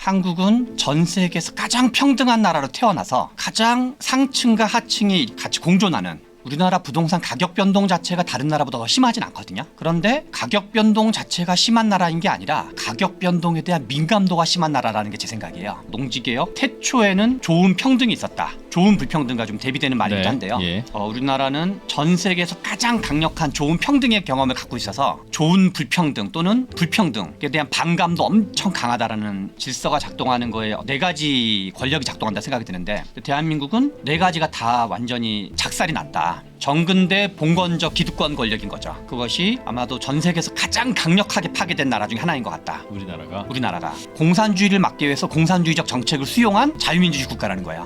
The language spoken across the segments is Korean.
한국은 전 세계에서 가장 평등한 나라로 태어나서 가장 상층과 하층이 같이 공존하는, 우리나라 부동산 가격 변동 자체가 다른 나라보다 더 심하진 않거든요. 그런데 가격 변동 자체가 심한 나라인 게 아니라 가격 변동에 대한 민감도가 심한 나라라는 게 제 생각이에요. 농지개혁 태초에는 좋은 평등이 있었다. 좋은 불평등과 좀 대비되는 말이긴 한데요. 우리나라는 전 세계에서 가장 강력한 좋은 평등의 경험을 갖고 있어서 좋은 불평등 또는 불평등에 대한 반감도 엄청 강하다라는 질서가 작동하는 거에 네 가지 권력이 작동한다 생각이 드는데, 대한민국은 네 가지가 다 완전히 작살이 났다. 정근대 봉건적 기득권 권력인 거죠. 그것이 아마도 전 세계에서 가장 강력하게 파괴된 나라 중에 하나인 것 같다. 우리나라가 공산주의를 막기 위해서 공산주의적 정책을 수용한 자유민주주의 국가라는 거예요.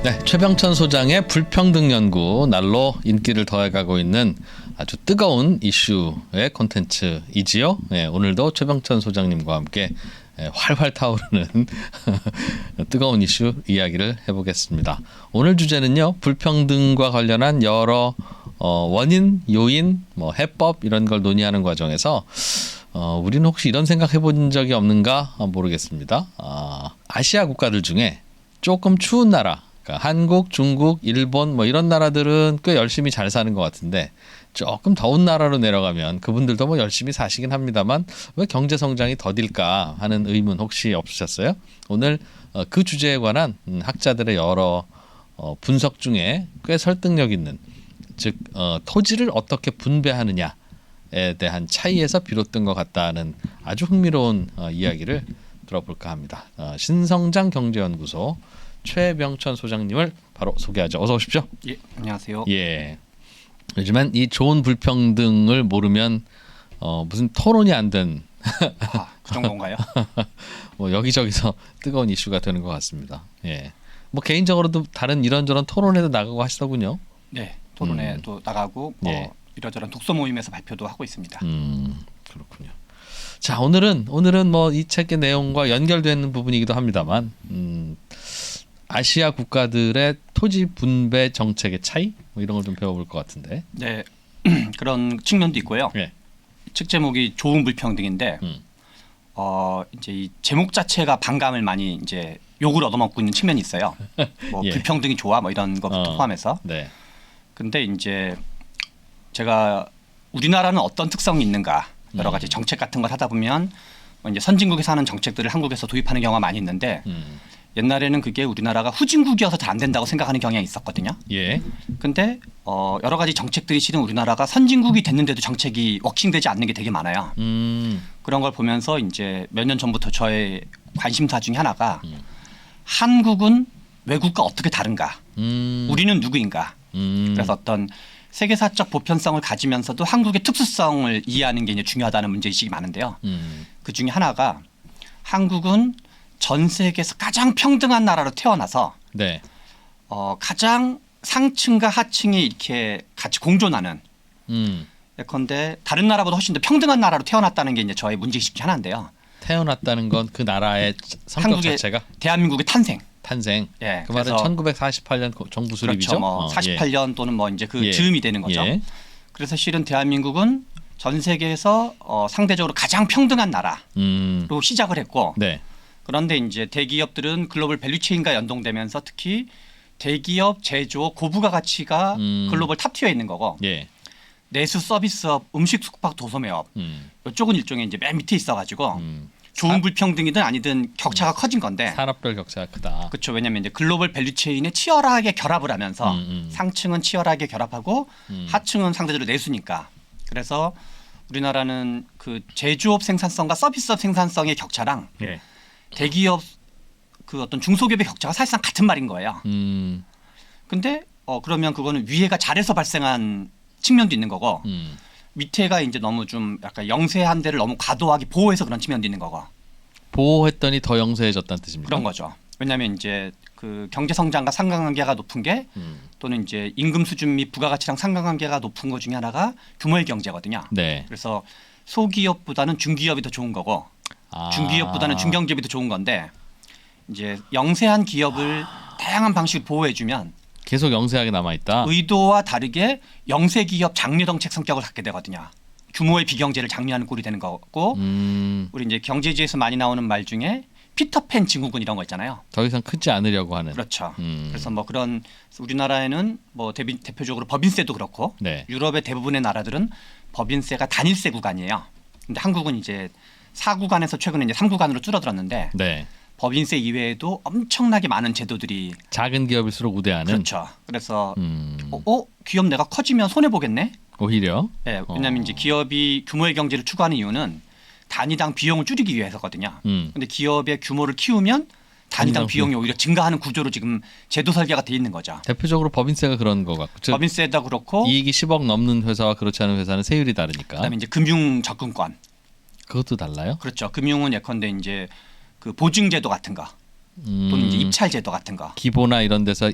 네, 최병천 소장의 불평등 연구, 날로 인기를 더해가고 있는 아주 뜨거운 이슈의 콘텐츠이지요. 네, 오늘도 최병천 소장님과 함께 활활 타오르는 뜨거운 이슈 이야기를 해보겠습니다. 오늘 주제는요, 불평등과 관련한 여러 원인, 요인, 해법 이런 걸 논의하는 과정에서 우리는 혹시 이런 생각 해본 적이 없는가 모르겠습니다. 아시아 국가들 중에 조금 추운 나라, 그러니까 한국, 중국, 일본 이런 나라들은 꽤 열심히 잘 사는 것 같은데, 조금 더운 나라로 내려가면 그분들도 열심히 사시긴 합니다만 왜 경제 성장이 더딜까 하는 의문 혹시 없으셨어요? 오늘 그 주제에 관한 학자들의 여러 분석 중에 꽤 설득력 있는, 즉 토지를 어떻게 분배하느냐에 대한 차이에서 비롯된 것 같다는 아주 흥미로운 이야기를 들어볼까 합니다. 신성장 경제연구소 최병천 소장님을 바로 소개하죠. 어서 오십시오. 예, 안녕하세요. 예. 요즘엔 이 좋은 불평등을 모르면 무슨 토론이 안 된 그 정도인가요? 여기저기서 뜨거운 이슈가 되는 것 같습니다. 예. 개인적으로도 다른 이런저런 토론에도 나가고 하시더군요. 네, 토론에도 나가고 이러저런 독서 모임에서 발표도 하고 있습니다. 그렇군요. 자, 오늘은 이 책의 내용과 연결되는 부분이기도 합니다만, 아시아 국가들의 토지 분배 정책의 차이 이런 걸 좀 배워볼 것 같은데. 네, 그런 측면도 있고요. 네. 책 제목이 좋은 불평등인데, 이제 이 제목 자체가 반감을 많이 이제 욕을 얻어먹고 있는 측면이 있어요. 예. 불평등이 좋아 이런 것부터 포함해서. 네. 근데 이제 제가 우리나라는 어떤 특성이 있는가, 여러 가지 정책 같은 걸 하다 보면 이제 선진국에서 하는 정책들을 한국에서 도입하는 경우가 많이 있는데, 옛날에는 그게 우리나라가 후진국이어서 잘 안 된다고 생각하는 경향이 있었거든요. 예. 근데 여러 가지 정책들이 실은 우리나라가 선진국이 됐는데도 정책이 워킹되지 않는 게 되게 많아요. 그런 걸 보면서 이제 몇 년 전부터 저의 관심사 중에 하나가 한국은 외국과 어떻게 다른가? 우리는 누구인가? 그래서 어떤 세계사적 보편성을 가지면서도 한국의 특수성을 이해하는 게 이제 중요하다는 문제의식이 많은데요. 그 중에 하나가 한국은 전 세계에서 가장 평등한 나라로 태어나서 네. 가장 상층과 하층이 이렇게 같이 공존하는, 예컨대 다른 나라보다 훨씬 더 평등한 나라로 태어났다는 게 이제 저의 문제의식 중 하나인데요. 태어났다는 건 그 나라의 성격 한국의, 자체가? 대한민국의 탄생. 예. 그 말은 1948년 정부 수립이죠. 그렇죠. 48년 또는 이제 그 예. 즈음이 되는 거죠. 예. 그래서 실은 대한민국은 전 세계에서 상대적으로 가장 평등한 나라로 시작을 했고, 네. 그런데 이제 대기업들은 글로벌 밸류체인과 연동되면서 특히 대기업, 제조업, 고부가 가치가 글로벌 탑티어에 있는 거고, 예. 내수 서비스업, 음식 숙박 도소매업 이쪽은 일종의 이제 맨 밑에 있어가지고 좋은 불평등이든 아니든 격차가 커진 건데, 산업별 격차가 크다. 그렇죠. 왜냐하면 이제 글로벌 밸류체인에 치열하게 결합을 하면서 상층은 치열하게 결합하고 하층은 상대적으로 내수니까. 그래서 우리나라는 그 제조업 생산성과 서비스업 생산성의 격차랑 예. 대기업 그 어떤 중소기업의 격차가 사실상 같은 말인 거예요. 근데 그러면 그거는 위에가 잘해서 발생한 측면도 있는 거고, 밑에가 이제 너무 좀 약간 영세한 데를 너무 과도하게 보호해서 그런 측면도 있는 거고. 보호했더니 더 영세해졌다는 뜻입니까? 그런 거죠. 왜냐하면 이제 그 경제 성장과 상관관계가 높은 게 또는 이제 임금 수준 및 부가가치랑 상관관계가 높은 것 중에 하나가 규모의 경제거든요. 네. 그래서 소기업보다는 중기업이 더 좋은 거고, 중기업보다는 중견기업이 더 좋은 건데, 이제 영세한 기업을 다양한 방식으로 보호해주면 계속 영세하게 남아 있다. 의도와 다르게 영세 기업 장려 정책 성격을 갖게 되거든요. 규모의 비경제를 장려하는 꼴이 되는 거고 우리 이제 경제지에서 많이 나오는 말 중에 피터팬 증후군 이런 거 있잖아요. 더 이상 크지 않으려고 하는. 그렇죠. 그래서 뭐 그런 우리나라에는 뭐 대표적으로 법인세도 그렇고 네. 유럽의 대부분의 나라들은 법인세가 단일세 구간이에요. 근데 한국은 이제 4구간에서 최근에 이제 3구간으로 줄어들었는데 네. 법인세 이외에도 엄청나게 많은 제도들이 작은 기업일수록 우대하는. 그렇죠. 그래서 기업 내가 커지면 손해 보겠네. 오히려. 네, 왜냐하면 이제 기업이 규모의 경제를 추구하는 이유는 단위당 비용을 줄이기 위해서거든요. 근데 기업의 규모를 키우면 단위당 비용이 오히려 증가하는 구조로 지금 제도 설계가 돼 있는 거죠. 대표적으로 법인세가 그런 거 같고. 즉 법인세도 그렇고 이익이 10억 넘는 회사와 그렇지 않은 회사는 세율이 다르니까. 그다음에 이제 금융 접근권. 그것도 달라요? 그렇죠. 금융은 예컨대 이제 그 보증제도 같은 거 또는 이제 입찰제도 같은 거. 기보나 이런 데서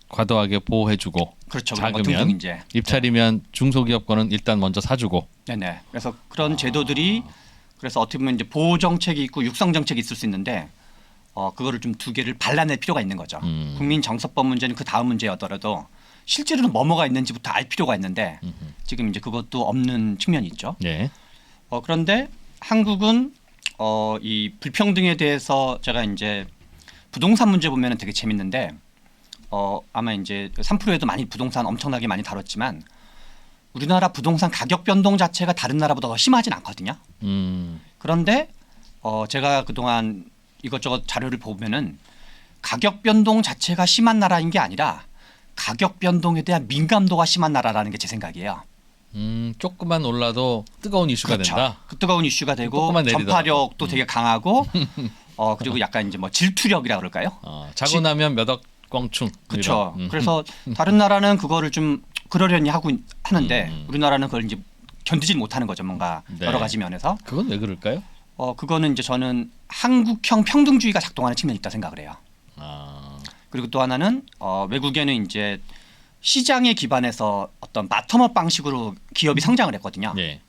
과도하게 보호해주고. 그렇죠. 작으면 등등 이제 입찰이면 중소기업 거는 일단 먼저 사주고. 네네. 그래서 그런 제도들이 그래서 어떻게 보면 이제 보호 정책이 있고 육성 정책이 있을 수 있는데 그거를 좀 두 개를 발라낼 필요가 있는 거죠. 국민 정서법 문제는 그 다음 문제였더라도 실제로는 뭐가 있는지부터 알 필요가 있는데 지금 이제 그것도 없는 측면이 있죠. 네. 그런데 한국은 이 불평등에 대해서 제가 이제 부동산 문제 보면은 되게 재밌는데 아마 이제 3프로에도 많이 부동산 엄청나게 많이 다뤘지만 우리나라 부동산 가격 변동 자체가 다른 나라보다 더 심하진 않거든요. 그런데 제가 그동안 이것저것 자료를 보면은 가격 변동 자체가 심한 나라인 게 아니라 가격 변동에 대한 민감도가 심한 나라라는 게 제 생각이에요. 조금만 올라도 뜨거운 이슈가 그렇죠. 된다. 그 뜨거운 이슈가 되고 조금만 내리더라도. 전파력도 되게 강하고 그리고 약간 이제 뭐 질투력이라 그럴까요? 자고 나면 몇 억 껑충. 그렇죠. 이런. 그래서 다른 나라는 그거를 좀 그러려니 하는데 우리나라는 그걸 이제 견디질 못하는 거죠. 뭔가 네. 여러 가지 면에서. 그건 왜 그럴까요? 그거는 이제 저는 한국형 평등주의가 작동하는 측면이 있다 생각을 해요. 그리고 또 하나는 외국에는 이제 시장에 기반해서 어떤 바텀업 방식으로 기업이 성장을 했거든요. 네.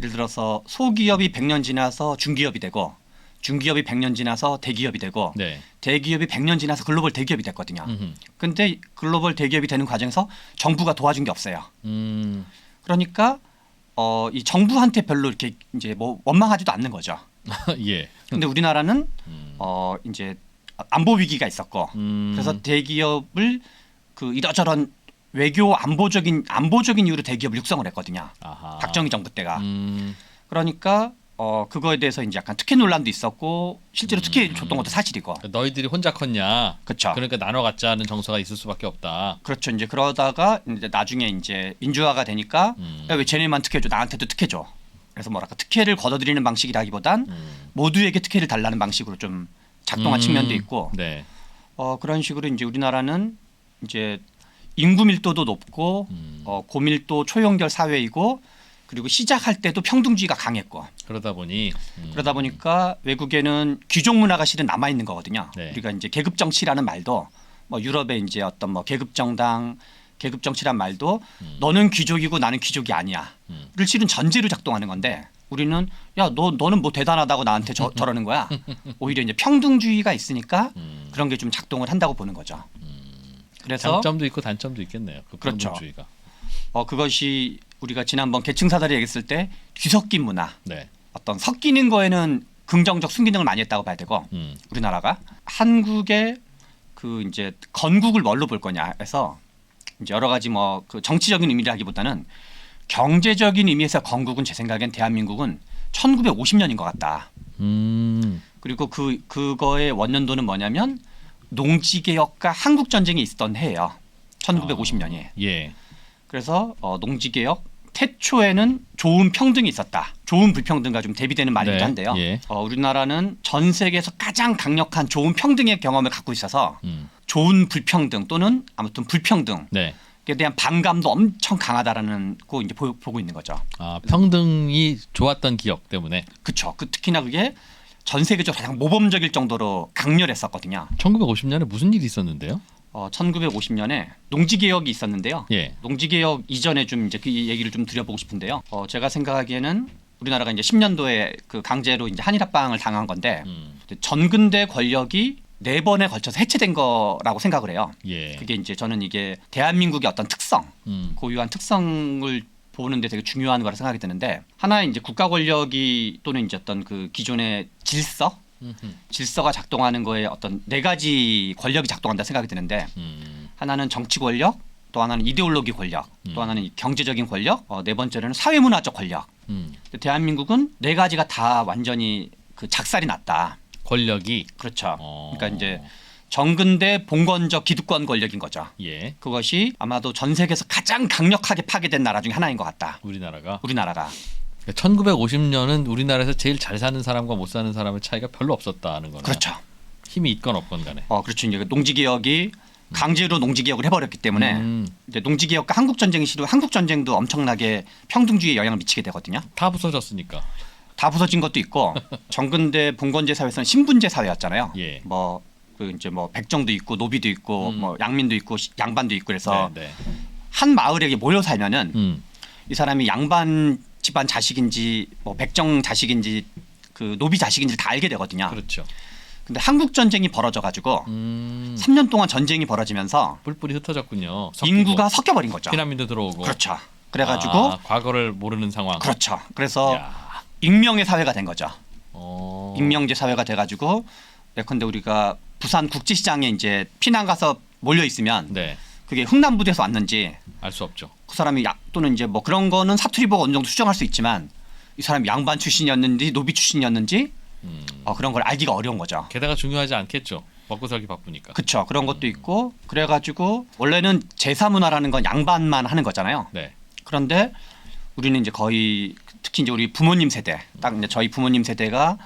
예를 들어서 소기업이 100년 지나서 중기업이 되고 중기업이 100년 지나서 대기업이 되고 네. 대기업이 100년 지나서 글로벌 대기업이 됐거든요. 근데 글로벌 대기업이 되는 과정에서 정부가 도와준 게 없어요. 그러니까 이 정부한테 별로 이렇게 이제 뭐 원망하지도 않는 거죠. 예. 근데 우리나라는 이제 안보 위기가 있었고 그래서 대기업을 그 이러저런 외교 안보적인 이유로 대기업을 육성을 했거든요. 아하. 박정희 정부 때가. 그러니까 그거에 대해서 이제 약간 특혜 논란도 있었고 실제로 특혜 줬던 것도 사실이고. 너희들이 혼자 컸냐? 그렇죠. 그러니까 나눠 갖자는 정서가 있을 수밖에 없다. 그렇죠. 이제 그러다가 이제 나중에 이제 민주화가 되니까 야, 왜 쟤네만 특혜 줘? 나한테도 특혜 줘. 그래서 뭐랄까 특혜를 걷어들이는 방식이라기보단 모두에게 특혜를 달라는 방식으로 좀 작동한 측면도 있고. 네. 그런 식으로 이제 우리나라는 이제 인구 밀도도 높고 고밀도 초연결 사회이고 그리고 시작할 때도 평등주의가 강했고 그러다 보니까 외국에는 귀족 문화가 실은 남아 있는 거거든요. 네. 우리가 이제 계급 정치라는 말도 뭐 유럽의 이제 어떤 뭐 계급 정당, 계급 정치란 말도 너는 귀족이고 나는 귀족이 아니야를 실은 전제로 작동하는 건데 우리는 야 너는 뭐 대단하다고 나한테 저러는 거야. 오히려 이제 평등주의가 있으니까 그런 게 좀 작동을 한다고 보는 거죠. 그래서 장점도 있고 단점도 있겠네요. 그 그렇죠. 평등주의가. 그것이 우리가 지난번 계층사다리 얘기했을 때 뒤섞인 문화, 네. 어떤 섞이는 거에는 긍정적 순기능을 많이 했다고 봐야 되고 우리나라가 한국의 그 이제 건국을 뭘로 볼 거냐 해서 이제 여러 가지 뭐 그 정치적인 의미라기보다는 경제적인 의미에서 건국은 제 생각엔 대한민국은 1950년인 것 같다. 그리고 그거의 원년도는 뭐냐면 농지개혁과 한국전쟁이 있었던 해예요. 1950년이. 예. 그래서 농지개혁 태초에는 좋은 평등이 있었다. 좋은 불평등과 좀 대비되는 말이긴 한데요. 예. 우리나라는 전 세계에서 가장 강력한 좋은 평등의 경험을 갖고 있어서 좋은 불평등 또는 아무튼 불평등에 네. 대한 반감도 엄청 강하다라는 거 이제 보고 있는 거죠. 평등이 좋았던 기억 때문에. 그렇죠. 특히나 그게 전 세계적으로 가장 모범적일 정도로 강렬했었거든요. 1950년에 무슨 일이 있었는데요? 1950년에 농지개혁이 있었는데요. 예. 농지개혁 이전에 좀 이제 그 얘기를 좀 드려보고 싶은데요. 제가 생각하기에는 우리나라가 이제 10년도에 그 강제로 이제 한일합방을 당한 건데 전근대 권력이 4번에 걸쳐서 해체된 거라고 생각을 해요. 예. 그게 이제 저는 이게 대한민국의 어떤 특성, 고유한 특성을 보는데 되게 중요한 거라 생각이 드는데 하나의 이제 국가 권력이 또는 이제 어떤 그 기존의 질서가 작동하는 거에 어떤 4가지 권력이 작동한다 생각이 드는데 하나는 정치 권력, 또 하나는 이데올로기 권력, 또 하나는 경제적인 권력, 4번째로는 사회문화적 권력. 근데 대한민국은 4가지가 다 완전히 그 작살이 났다. 권력이 그렇죠. 그러니까 이제 정근대 봉건적 기득권 권력인 거죠. 예. 그것이 아마도 전 세계에서 가장 강력하게 파괴된 나라 중에 하나인 것 같다. 우리나라가 1950년은 우리나라에서 제일 잘 사는 사람과 못 사는 사람의 차이가 별로 없었다는 거네요. 그렇죠. 힘이 있건 없건 간에. 그렇죠. 이제 농지개혁이 강제로 농지개혁을 해버렸기 때문에 이제 농지개혁과 한국전쟁이 시도 한국전쟁도 엄청나게 평등주의에 영향을 미치게 되거든요. 다 부서졌으니까. 다 부서진 것도 있고 정근대 봉건제 사회에서는 신분제 사회였잖아요. 예. 그 이제 백정도 있고 노비도 있고 양민도 있고 양반도 있고 그래서 네. 한 마을에 모여 살면은 이 사람이 양반 집안 자식인지 백정 자식인지 그 노비 자식인지 다 알게 되거든요. 그렇죠. 근데 한국 전쟁이 벌어져 가지고 3년 동안 전쟁이 벌어지면서 뿔뿔이 흩어졌군요. 인구가 섞여 버린 거죠. 피난민도 들어오고. 그렇죠. 그래 가지고 과거를 모르는 상황. 그렇죠. 그래서 야. 익명의 사회가 된 거죠. 어. 익명제 사회가 돼 가지고 예컨대 우리가 부산 국제시장에 이제 피난 가서 몰려 있으면 네. 그게 흥남부대에서 왔는지 알 수 없죠. 그 사람이 또는 이제 그런 거는 사투리 보고 어느 정도 수정할 수 있지만 이 사람이 양반 출신이었는지 노비 출신이었는지 그런 걸 알기가 어려운 거죠. 게다가 중요하지 않겠죠. 먹고 살기 바쁘니까. 그렇죠. 그런 것도 있고 그래가지고 원래는 제사 문화라는 건 양반만 하는 거잖아요. 네. 그런데 우리는 이제 거의 특히 이제 우리 부모님 세대, 딱 이제 저희 부모님 세대가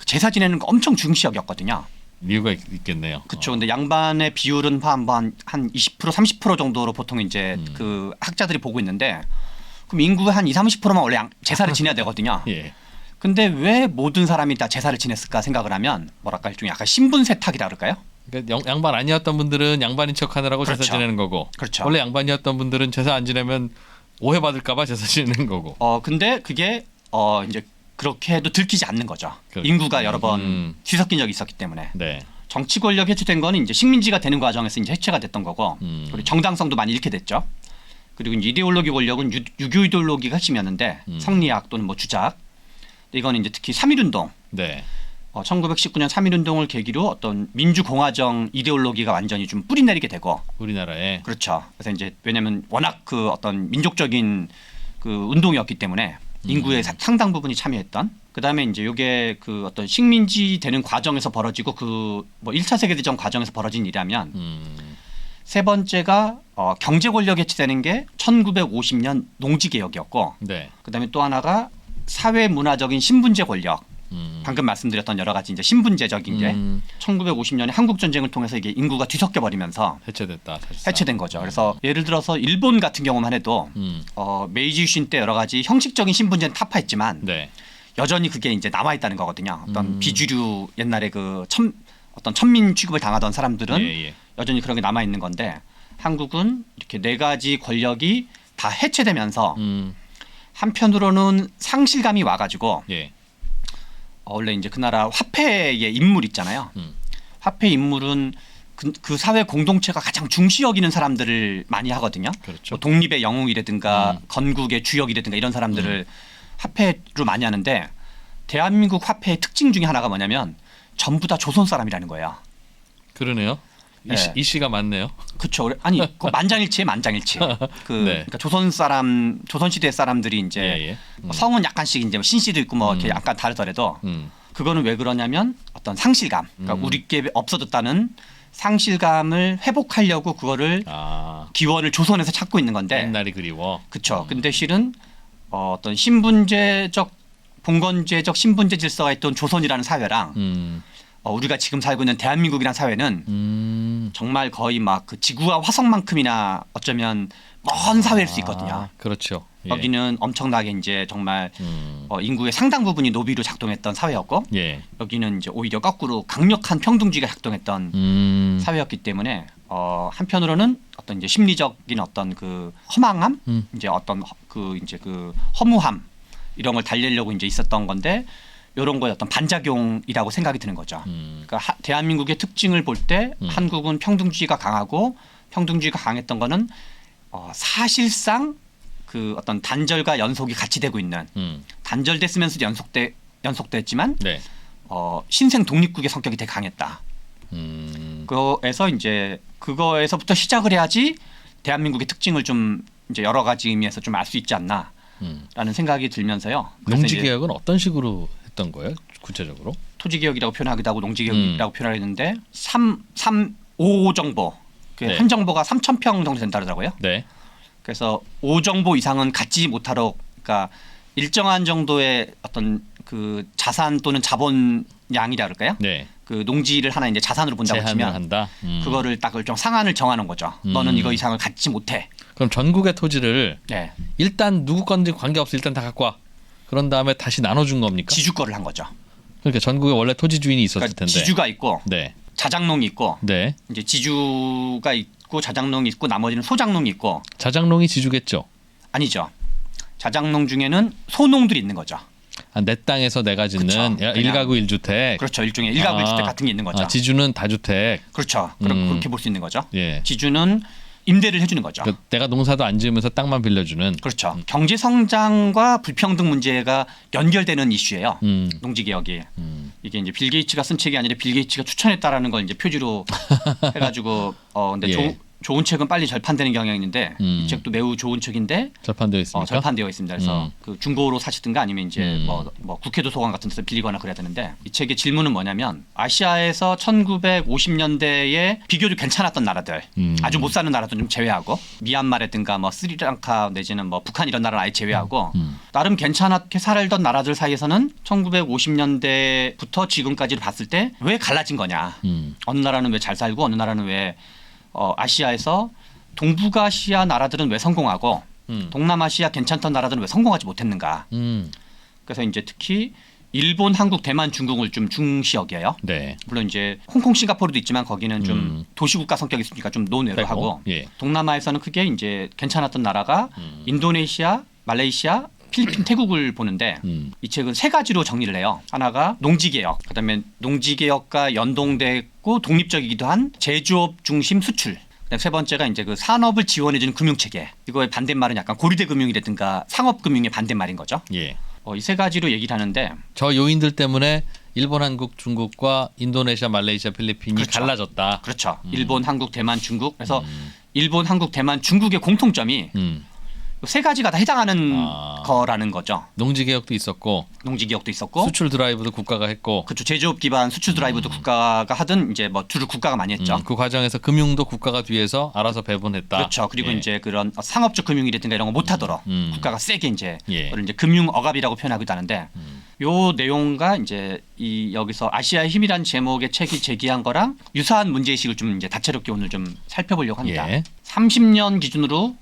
제사 지내는 거 엄청 중시 여겼거든요. 이유가 있겠네요. 그렇죠. 근데 양반의 비율은 한 20% 30% 정도로 보통 이제 그 학자들이 보고 있는데 그럼 인구의 한 20-30%만 원래 제사를 지내야 되거든요. 예. 근데 왜 모든 사람이 다 제사를 지냈을까 생각을 하면 뭐랄까 일종의 약간 신분 세탁이라 그럴까요? 그러니까 양반 아니었던 분들은 양반인 척하느라고 그렇죠. 제사 지내는 거고. 그렇죠. 원래 양반이었던 분들은 제사 안 지내면 오해받을까봐 제사 지내는 거고. 근데 그게 이제 그렇게 해도 들키지 않는 거죠. 그렇죠. 인구가 여러 번 뒤섞인 적이 있었기 때문에. 네. 정치 권력 해체된 거는 이제 식민지가 되는 과정에서 이제 해체가 됐던 거고 그리고 정당성도 많이 잃게 됐죠. 그리고 이제 이데올로기 권력은 유교 이데올로기가 핵심이었는데 성리학 또는 주작. 이거는 이제 특히 3.1운동. 네. 1919년 3.1운동을 계기로 어떤 민주공화정 이데올로기가 완전히 좀 뿌리내리게 되고. 우리나라에. 그렇죠. 그래서 이제 왜냐하면 워낙 그 어떤 민족적인 그 운동이었기 때문에 인구의 상당 부분이 참여했던. 그다음에 이제 요게 그 어떤 식민지 되는 과정에서 벌어지고 그 1차 세계대전 과정에서 벌어진 일이라면 세 번째가 경제 권력 해체되는 게 1950년 농지 개혁이었고 네. 그다음에 또 하나가 사회 문화적인 신분제 권력. 방금 말씀드렸던 여러 가지 이제 신분제적인 게 1950년에 한국 전쟁을 통해서 이게 인구가 뒤섞여 버리면서 해체됐다. 사실상. 해체된 거죠. 그래서 예를 들어서 일본 같은 경우만 해도 메이지 유신 때 여러 가지 형식적인 신분제는 타파했지만 네. 여전히 그게 이제 남아 있다는 거거든요. 어떤 비주류 옛날에 그 어떤 천민 취급을 당하던 사람들은 예. 여전히 그런 게 남아 있는 건데 한국은 이렇게 4가지 권력이 다 해체되면서 한편으로는 상실감이 와가지고 예. 원래 이제 그 나라 화폐의 인물 있잖아요. 화폐 인물은 그 사회 공동체가 가장 중시 여기는 사람들을 많이 하거든요. 그렇죠. 독립의 영웅이라든가 건국의 주역이라든가 이런 사람들을 화폐로 많이 하는데 대한민국 화폐의 특징 중에 하나가 뭐냐면 전부 다 조선 사람이라는 거예요. 그러네요. 네. 이 씨가 맞네요. 그렇죠. 아니 그 만장일치에 만장일치. 네. 그러니까 조선 시대 사람들이 이제 예. 성은 약간씩 이제 신씨도 있고 이렇게 약간 다르더라도 그거는 왜 그러냐면 어떤 상실감. 그러니까 우리께 없어졌다는 상실감을 회복하려고 그거를 기원을 조선에서 찾고 있는 건데. 옛날이 그리워. 그렇죠. 근데 실은 어떤 신분제적 봉건제적 신분제 질서가 있던 조선이라는 사회랑 우리가 지금 살고 있는 대한민국이라는 사회는 정말 거의 막 그 지구와 화성만큼이나 어쩌면 먼 사회일 수 있거든요. 그렇죠. 예. 여기는 엄청나게 이제 정말 인구의 상당 부분이 노비로 작동했던 사회였고 예. 여기는 이제 오히려 거꾸로 강력한 평등주의가 작동했던 사회였기 때문에 한편으로는 어떤 이제 심리적인 어떤 그 허망함, 이제 어떤 그 허무함 이런 걸 달래려고 이제 있었던 건데 이런 거에 어떤 반작용이라고 생각이 드는 거죠. 그러니까 대한민국의 특징을 볼 때 한국은 평등주의가 강하고 평등주의가 강했던 거는 사실상 그 어떤 단절과 연속이 같이 되고 있는 단절됐으면서도 연속됐지만 네. 신생 독립국의 성격이 되게 강했다. 그거에서 이제 그거에서부터 시작을 해야지 대한민국의 특징을 좀 이제 여러 가지 의미에서 좀 알 수 있지 않나라는 생각이 들면서요. 농지 개혁은 어떤 식으로 했던 거예요? 구체적으로? 토지 개혁이라고 표현하기도 하고 농지 개혁이라고 표현하는데 5 정보 네. 한 정보가 3,000평 정도 된다 그러더라고요. 네. 그래서 5 정보 이상은 갖지 못하러 그러니까 일정한 정도의 어떤 그 자산 또는 자본량이라 그럴까요? 네. 그 농지를 하나 이제 자산으로 본다고 제한을 치면 한다. 그거를 딱 좀 상한을 정하는 거죠. 너는 이거 이상을 갖지 못해. 그럼 전국의 토지를 네. 일단 누구 건지 관계없이 일단 다 갖고 와. 그런 다음에 다시 나눠준 겁니까? 지주거를 한 거죠. 그러니까 전국에 원래 토지 주인이 있었을 그러니까 텐데. 지주가 있고 네. 자장농이 있고 네. 이제 지주가 있고 자장농이 있고 나머지는 소장농이 있고 자장농이 지주겠죠. 아니죠. 자장농 중에는 소농들이 있는 거죠. 아, 내 땅에서 내가 짓는 그쵸. 그냥- 1가구 1주택. 그렇죠. 일종의 일가구 일주택 같은 게 있는 거죠. 지주는 다주택. 그렇죠. 그렇게 볼 수 있는 거죠. 예. 지주는 임대를 해주는 거죠. 그 내가 농사도 안 지으면서 땅만 빌려주는. 그렇죠. 경제 성장과 불평등 문제가 연결되는 이슈예요. 농지 개혁이. 이게 이제 빌 게이츠가 쓴 책이 아니라 빌 게이츠가 추천했다라는 걸 이제 표지로 해가지고 근데 예. 좋은 책은 빨리 절판되는 경향이 있는데 이 책도 매우 좋은 책인데 절판되어 있습니까? 절판되어 있습니다. 그래서 그 중고로 사시든가 아니면 이제 뭐 국회 도서관 같은 데서 빌리거나 그래야 되는데 이 책의 질문은 뭐냐면 아시아에서 1950년대에 비교적 괜찮았던 나라들 아주 못 사는 나라도 좀 제외하고 미얀마라든가 뭐 스리랑카 내지는 뭐 북한 이런 나라를 아예 제외하고 나름 괜찮게 살던 나라들 사이에서는 1950년대부터 지금까지를 봤을 때 왜 갈라진 거냐. 어느 나라는 왜 잘 살고 어느 나라는 왜 아시아에서 동북아시아 나라들은 왜 성공하고 동남아시아 괜찮던 나라들은 왜 성공하지 못했는가. 그래서 이제 특히 일본, 한국, 대만, 중국을 좀 중시 여겨요. 네. 물론 이제 홍콩, 싱가포르도 있지만 거기는 좀 도시국가 성격이 있으니까 좀 논외로 하고 예. 동남아에서는 크게 이제 괜찮았던 나라가 인도네시아, 말레이시아, 필리핀, 태국을 보는데 이 책은 3가지로 정리를 해요. 하나가 농지개혁, 그다음에 농지개혁과 연동되고 독립적이기도 한 제조업 중심 수출. 그다음에 3번째가 이제 그 산업을 지원해주는 금융체계. 이거의 반대말은 약간 고리대 금융이라든가 상업금융의 반대말인 거죠. 예. 이 3가지로 얘기를 하는데 저 요인들 때문에 일본, 한국, 중국과 인도네시아, 말레이시아, 필리핀이 그렇죠. 갈라졌다. 그렇죠. 일본, 한국, 대만, 중국. 그래서 일본, 한국, 대만, 중국의 공통점이 3가지가 다 해당하는 거라는 거죠. 농지 개혁도 있었고 농지 개혁도 있었고 수출 드라이브도 국가가 했고 그렇죠. 제조업 기반 수출 드라이브도 국가가 하든 이제 뭐 주로 국가가 많이 했죠. 그 과정에서 금융도 국가가 뒤에서 알아서 배분했다. 그렇죠. 그리고 예. 이제 그런 상업적 금융이라든가 이런 거 못하도록 국가가 세게 이제 예. 그걸 이제 금융 억압이라고 표현하기도 하는데 요 내용과 이제 이 여기서 아시아의 힘이란 제목의 책이 제기한 거랑 유사한 문제의식을 좀 이제 다채롭게 오늘 좀 살펴보려고 합니다. 예. 30년 기준으로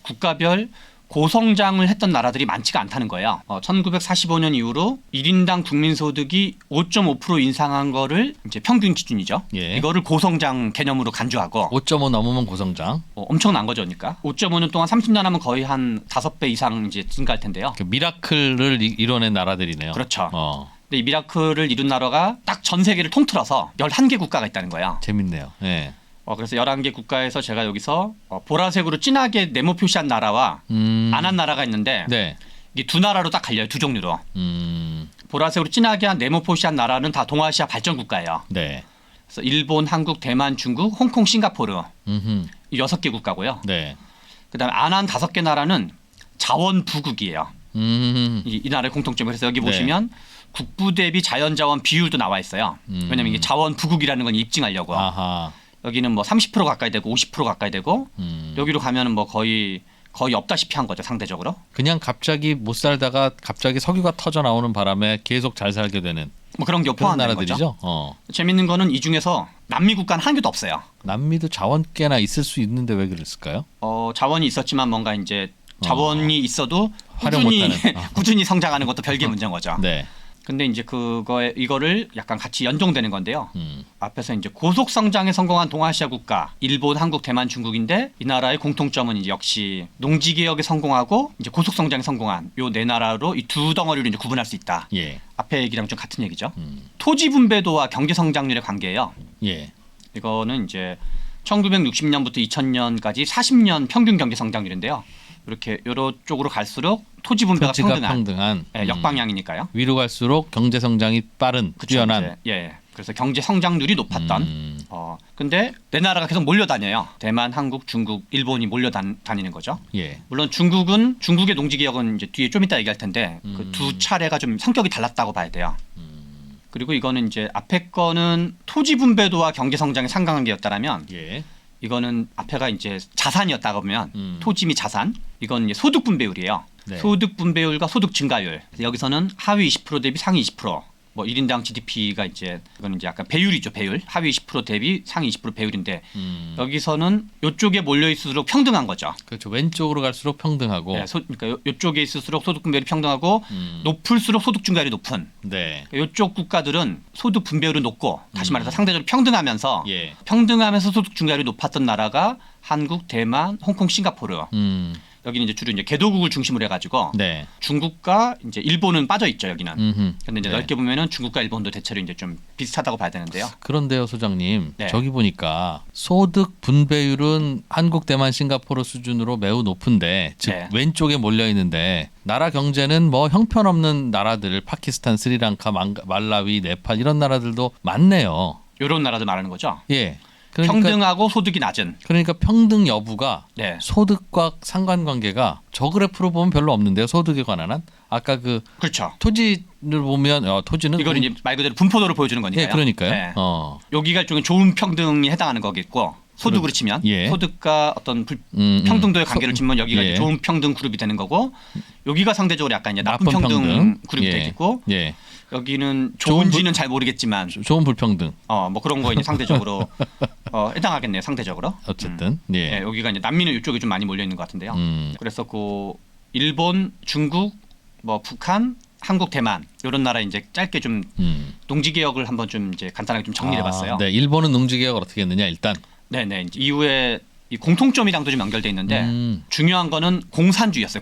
국가별 고성장을 했던 나라들이 많지가 않다는 거예요. 1945년 이후로 1인당 국민소득이 5.5% 인상한 거를 이제 평균 기준이죠. 예. 이거를 고성장 개념으로 간주하고 5.5 넘으면 고성장. 엄청난 거죠, 그러니까. 5.5년 동안 30년 하면 거의 한 5배 이상 이제 증가할 텐데요. 그 미라클을 이뤄낸 나라들이네요. 그렇죠. 어, 근데 이 미라클을 이룬 나라가 딱 전 세계를 통틀어서 11개 국가가 있다는 거예요. 재밌네요. 예. 그래서 11개 국가에서 제가 여기서 보라색으로 진하게 네모 표시한 나라와 안 한 나라가 있는데 네. 이게 두 나라로 딱 갈려요. 두 종류로. 음. 보라색으로 진하게 한 네모 표시한 나라는 다 동아시아 발전 국가예요. 네. 그래서 일본, 한국, 대만, 중국, 홍콩, 싱가포르 음흠. 이 6개 국가고요. 네. 그다음에 안 한 5개 나라는 자원 부국이에요. 이 나라의 공통점이 그래서 여기 네. 보시면 국부 대비 자연자원 비율도 나와 있어요. 왜냐하면 이게 자원 부국이라는 건 입증하려고. 아하. 여기는 뭐 30% 가까이 되고 50% 가까이 되고 여기로 가면은 뭐 거의 없다시피 한 거죠, 상대적으로. 그냥 갑자기 못 살다가 갑자기 석유가 터져 나오는 바람에 계속 잘 살게 되는 뭐 그런 게 그런 포함되는 거죠. 나라들이죠. 재밌는 거는 이 중에서 남미 국가는 한 개도 없어요. 남미도 자원 꽤나 있을 수 있는데 왜 그랬을까요? 자원이 있었지만 뭔가 이제 자원이 있어도 활용 꾸준히 못하는. 꾸준히 성장하는 것도 별개의 문제인 거죠. 네. 근데 이제 이거를 약간 같이 연동되는 건데요. 음. 앞에서 이제 고속 성장에 성공한 동아시아 국가, 일본, 한국, 대만, 중국인데 이 나라의 공통점은 이제 역시 농지 개혁에 성공하고 이제 고속 성장에 성공한 요 네 나라로 이 두 덩어리로 이제 구분할 수 있다. 예. 앞에 얘기랑 좀 같은 얘기죠. 토지 분배도와 경제 성장률의 관계예요. 예. 이거는 이제 1960년부터 2000년까지 40년 평균 경제 성장률인데요. 이렇게 여러 쪽으로 갈수록 토지 분배가 토지가 평등한 평등한. 역방향이니까요. 위로 갈수록 경제 성장이 빠른, 그쵸, 뛰어난. 이제, 예. 그래서 경제 성장률이 높았던. 근데 네 나라가 계속 몰려다녀요. 대만, 한국, 중국, 일본이 몰려다니는 거죠. 예. 물론 중국의 농지 개혁은 이제 뒤에 좀 이따 얘기할 텐데 그 두 차례가 좀 성격이 달랐다고 봐야 돼요. 그리고 이거는 이제 앞에 거는 토지 분배도와 경제 성장의 상관관계였다라면 예. 이거는 앞에가 이제 자산이었다고 보면 토지 및 자산, 이건 이제 소득 분배율이에요. 네. 소득 분배율과 소득 증가율. 여기서는 하위 20% 대비 상위 20%. 뭐 1인당 GDP가 이제 이거는 이제 약간 배율이죠, 배율. 하위 20% 대비 상위 20% 배율인데 여기서는 이쪽에 몰려 있을수록 평등한 거죠. 그렇죠. 왼쪽으로 갈수록 평등하고. 네, 그러니까 이쪽에 있을수록 소득 분배율이 평등하고 높을수록 소득 증가율이 높은. 네. 이쪽 국가들은 소득 분배율이 높고 다시 말해서 상대적으로 평등하면서 예. 평등하면서 소득 증가율이 높았던 나라가 한국, 대만, 홍콩, 싱가포르. 여기는 이제 주로 이제 개도국을 중심으로 해가지고 네. 중국과 이제 일본은 빠져 있죠 여기는. 근데 이제 네. 넓게 보면은 중국과 일본도 대체로 이제 좀 비슷하다고 봐야 되는데요. 그런데요, 소장님. 네. 저기 보니까 소득 분배율은 한국, 대만, 싱가포르 수준으로 매우 높은데, 즉 네. 왼쪽에 몰려 있는데 나라 경제는 뭐 형편없는 나라들, 파키스탄, 스리랑카, 말라위, 네팔 이런 나라들도 많네요. 이런 나라들 말하는 거죠. 예. 그러니까 평등하고 소득이 낮은. 그러니까 평등 여부가 네. 소득과 상관관계가 저 그래프로 보면 별로 없는데요. 소득에 관한 한 아까 그 그렇죠. 토지를 보면 토지는 이건 이제 말 그대로 분포도를 보여주는 거니까요. 예, 그러니까요. 네. 여기가 일종의 좋은 평등에 해당하는 거겠고 소득으로 치면 예. 소득과 어떤 평등도의 관계를 치면 여기가 예. 이제 좋은 평등 그룹이 되는 거고 여기가 상대적으로 약간 이제 나쁜 나쁜 평등 평등. 그룹이 예. 되겠고 예. 여기는 좋은 좋은지는 잘 모르겠지만 좋은 불평등. 뭐 그런 거 이제 상대적으로 해당하겠네요. 상대적으로. 어쨌든 예. 예, 여기가 이제 남미는 이쪽에 좀 많이 몰려 있는 것 같은데요. 그래서 그 일본, 중국, 뭐 북한, 한국, 대만 이런 나라 이제 짧게 좀 농지 개혁을 한번 좀 이제 간단하게 좀 정리해 봤어요. 네, 일본은 농지 개혁을 어떻게 했느냐 일단. 네네. 이제 이후에 이 공통점이랑도 좀 연결돼 있는데 중요한 거는 공산주의였어요.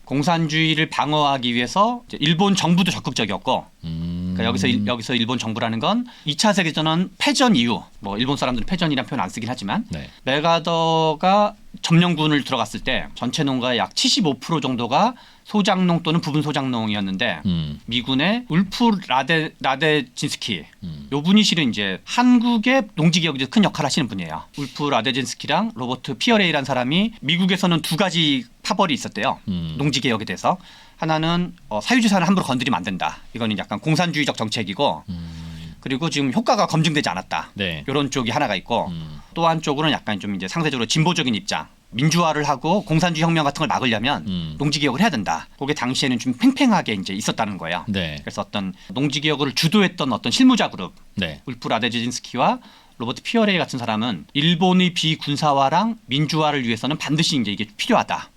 공산주의를 방어하기 위해서 이제 일본 정부도 적극적이었고, 그러니까 여기서 일본 정부라는 건 2차 세계대전 패전 이후, 뭐 일본 사람들은 패전이라는 표현 안 쓰긴 하지만 네. 메가더가 점령군을 들어갔을 때 전체 농가의 약 75% 정도가 소작농 또는 부분 소작농이었는데 미군의 울프 라데진스키 요 분이 실은 이제 한국의 농지 개혁에 큰 역할을 하시는 분이에요. 울프 라데진스키랑 로버트 피어레이라는 사람이 미국에서는 두 가지 파벌이 있었대요. 농지 개혁에 대해서 하나는 사유지산을 함부로 건드리면 안 된다. 이거는 약간 공산주의적 정책이고 그리고 지금 효과가 검증되지 않았다. 네. 이런 쪽이 하나가 있고 또 한쪽으로는 약간 좀 이제 상대적으로 진보적인 입장. 민주화를 하고 공산주의 혁명 같은 걸 막으려면 농지 개혁을 해야 된다. 그게 당시에는 좀 팽팽하게 이제 있었다는 거예요. 네. 그래서 어떤 농지 개혁을 주도했던 어떤 실무자 그룹, 네. 울프 라데진스키와 로버트 피어레이 같은 사람은 일본의 비군사화랑 민주화를 위해서는 반드시 이제 이게 필요하다.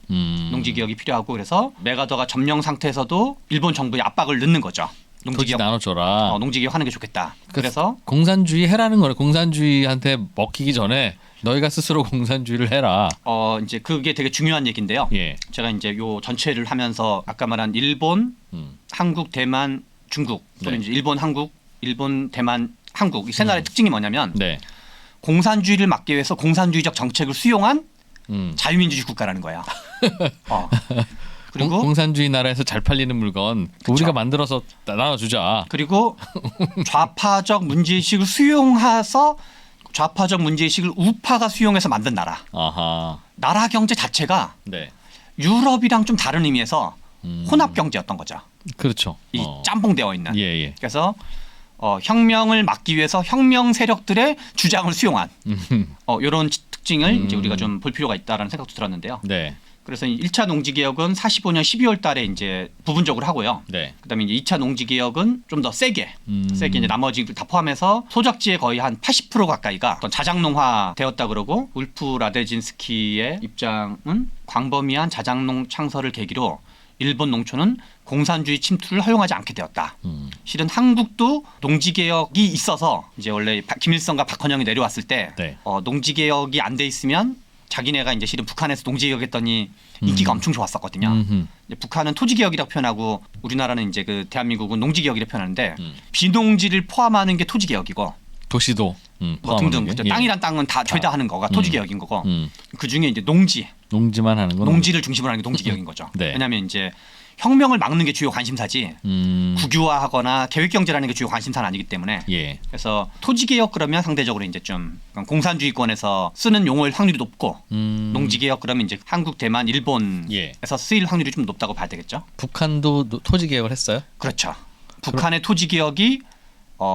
농지 개혁이 필요하고 그래서 메가더가 점령 상태에서도 일본 정부의 압박을 넣는 거죠. 토지 나눠줘라. 농지 개혁하는 게 좋겠다. 그래서 공산주의 해라는 거네. 공산주의한테 먹히기 전에 너희가 스스로 공산주의를 해라. 이제 그게 되게 중요한 얘기인데요. 예. 제가 이제 요 전체를 하면서 아까 말한 일본, 한국, 대만, 중국 또는 네. 이제 일본, 한국, 일본, 대만, 한국 이 세 나라의 특징이 뭐냐면 네. 공산주의를 막기 위해서 공산주의적 정책을 수용한 자유민주주의 국가라는 거예요. 그리고 공산주의 나라에서 잘 팔리는 물건 그쵸. 우리가 만들어서 나눠주자. 그리고 좌파적 문제의식을 수용해서 좌파적 문제의식을 우파가 수용해서 만든 나라. 아하. 나라 경제 자체가 네. 유럽이랑 좀 다른 의미에서 혼합 경제였던 거죠. 그렇죠. 이 짬뽕되어 있는. 예. 그래서 혁명을 막기 위해서 혁명 세력들의 주장을 수용한 이런 특징을 이제 우리가 좀 볼 필요가 있다라는 생각도 들었는데요. 네. 그래서 1차 농지 개혁은 45년 12월 달에 이제 부분적으로 하고요. 네. 그다음에 이제 2차 농지 개혁은 좀 더 세게 이제 나머지 다 포함해서 소작지의 거의 한 80% 가까이가 어떤 자작농화 되었다 그러고 울프 라데진스키의 입장은 광범위한 자작농 창설을 계기로 일본 농촌은 공산주의 침투를 허용하지 않게 되었다. 실은 한국도 농지개혁이 있어서 이제 원래 김일성과 박헌영이 내려왔을 때 네. 농지개혁이 안 돼 있으면 자기네가 이제 실은 북한에서 농지개혁했더니 인기가 엄청 좋았었거든요. 이제 북한은 토지개혁이라고 표현하고 우리나라는 이제 그 대한민국은 농지개혁이라고 표현하는데 비농지를 포함하는 게 토지개혁이고 도시도 뭐 등등 그죠? 예. 땅이란 땅은 다 죄다 하는 거가 토지개혁인 거고 그 중에 이제 농지만 하는 건 농지를 중심으로 하는 게 농지개혁인 거죠. 네. 왜냐하면 이제 혁명을 막는 게 주요 관심사지 국유화하거나 계획경제라는 게 주요 관심사는 아니기 때문에 예. 그래서 토지개혁 그러면 상대적으로 이제 좀 공산주의권에서 쓰는 용어일 확률이 높고 농지개혁 그러면 이제 한국, 대만, 일본에서 예. 쓰일 확률이 좀 높다고 봐야 되겠죠. 북한도 토지 개혁을 했어요? 그렇죠. 북한의 토지개혁이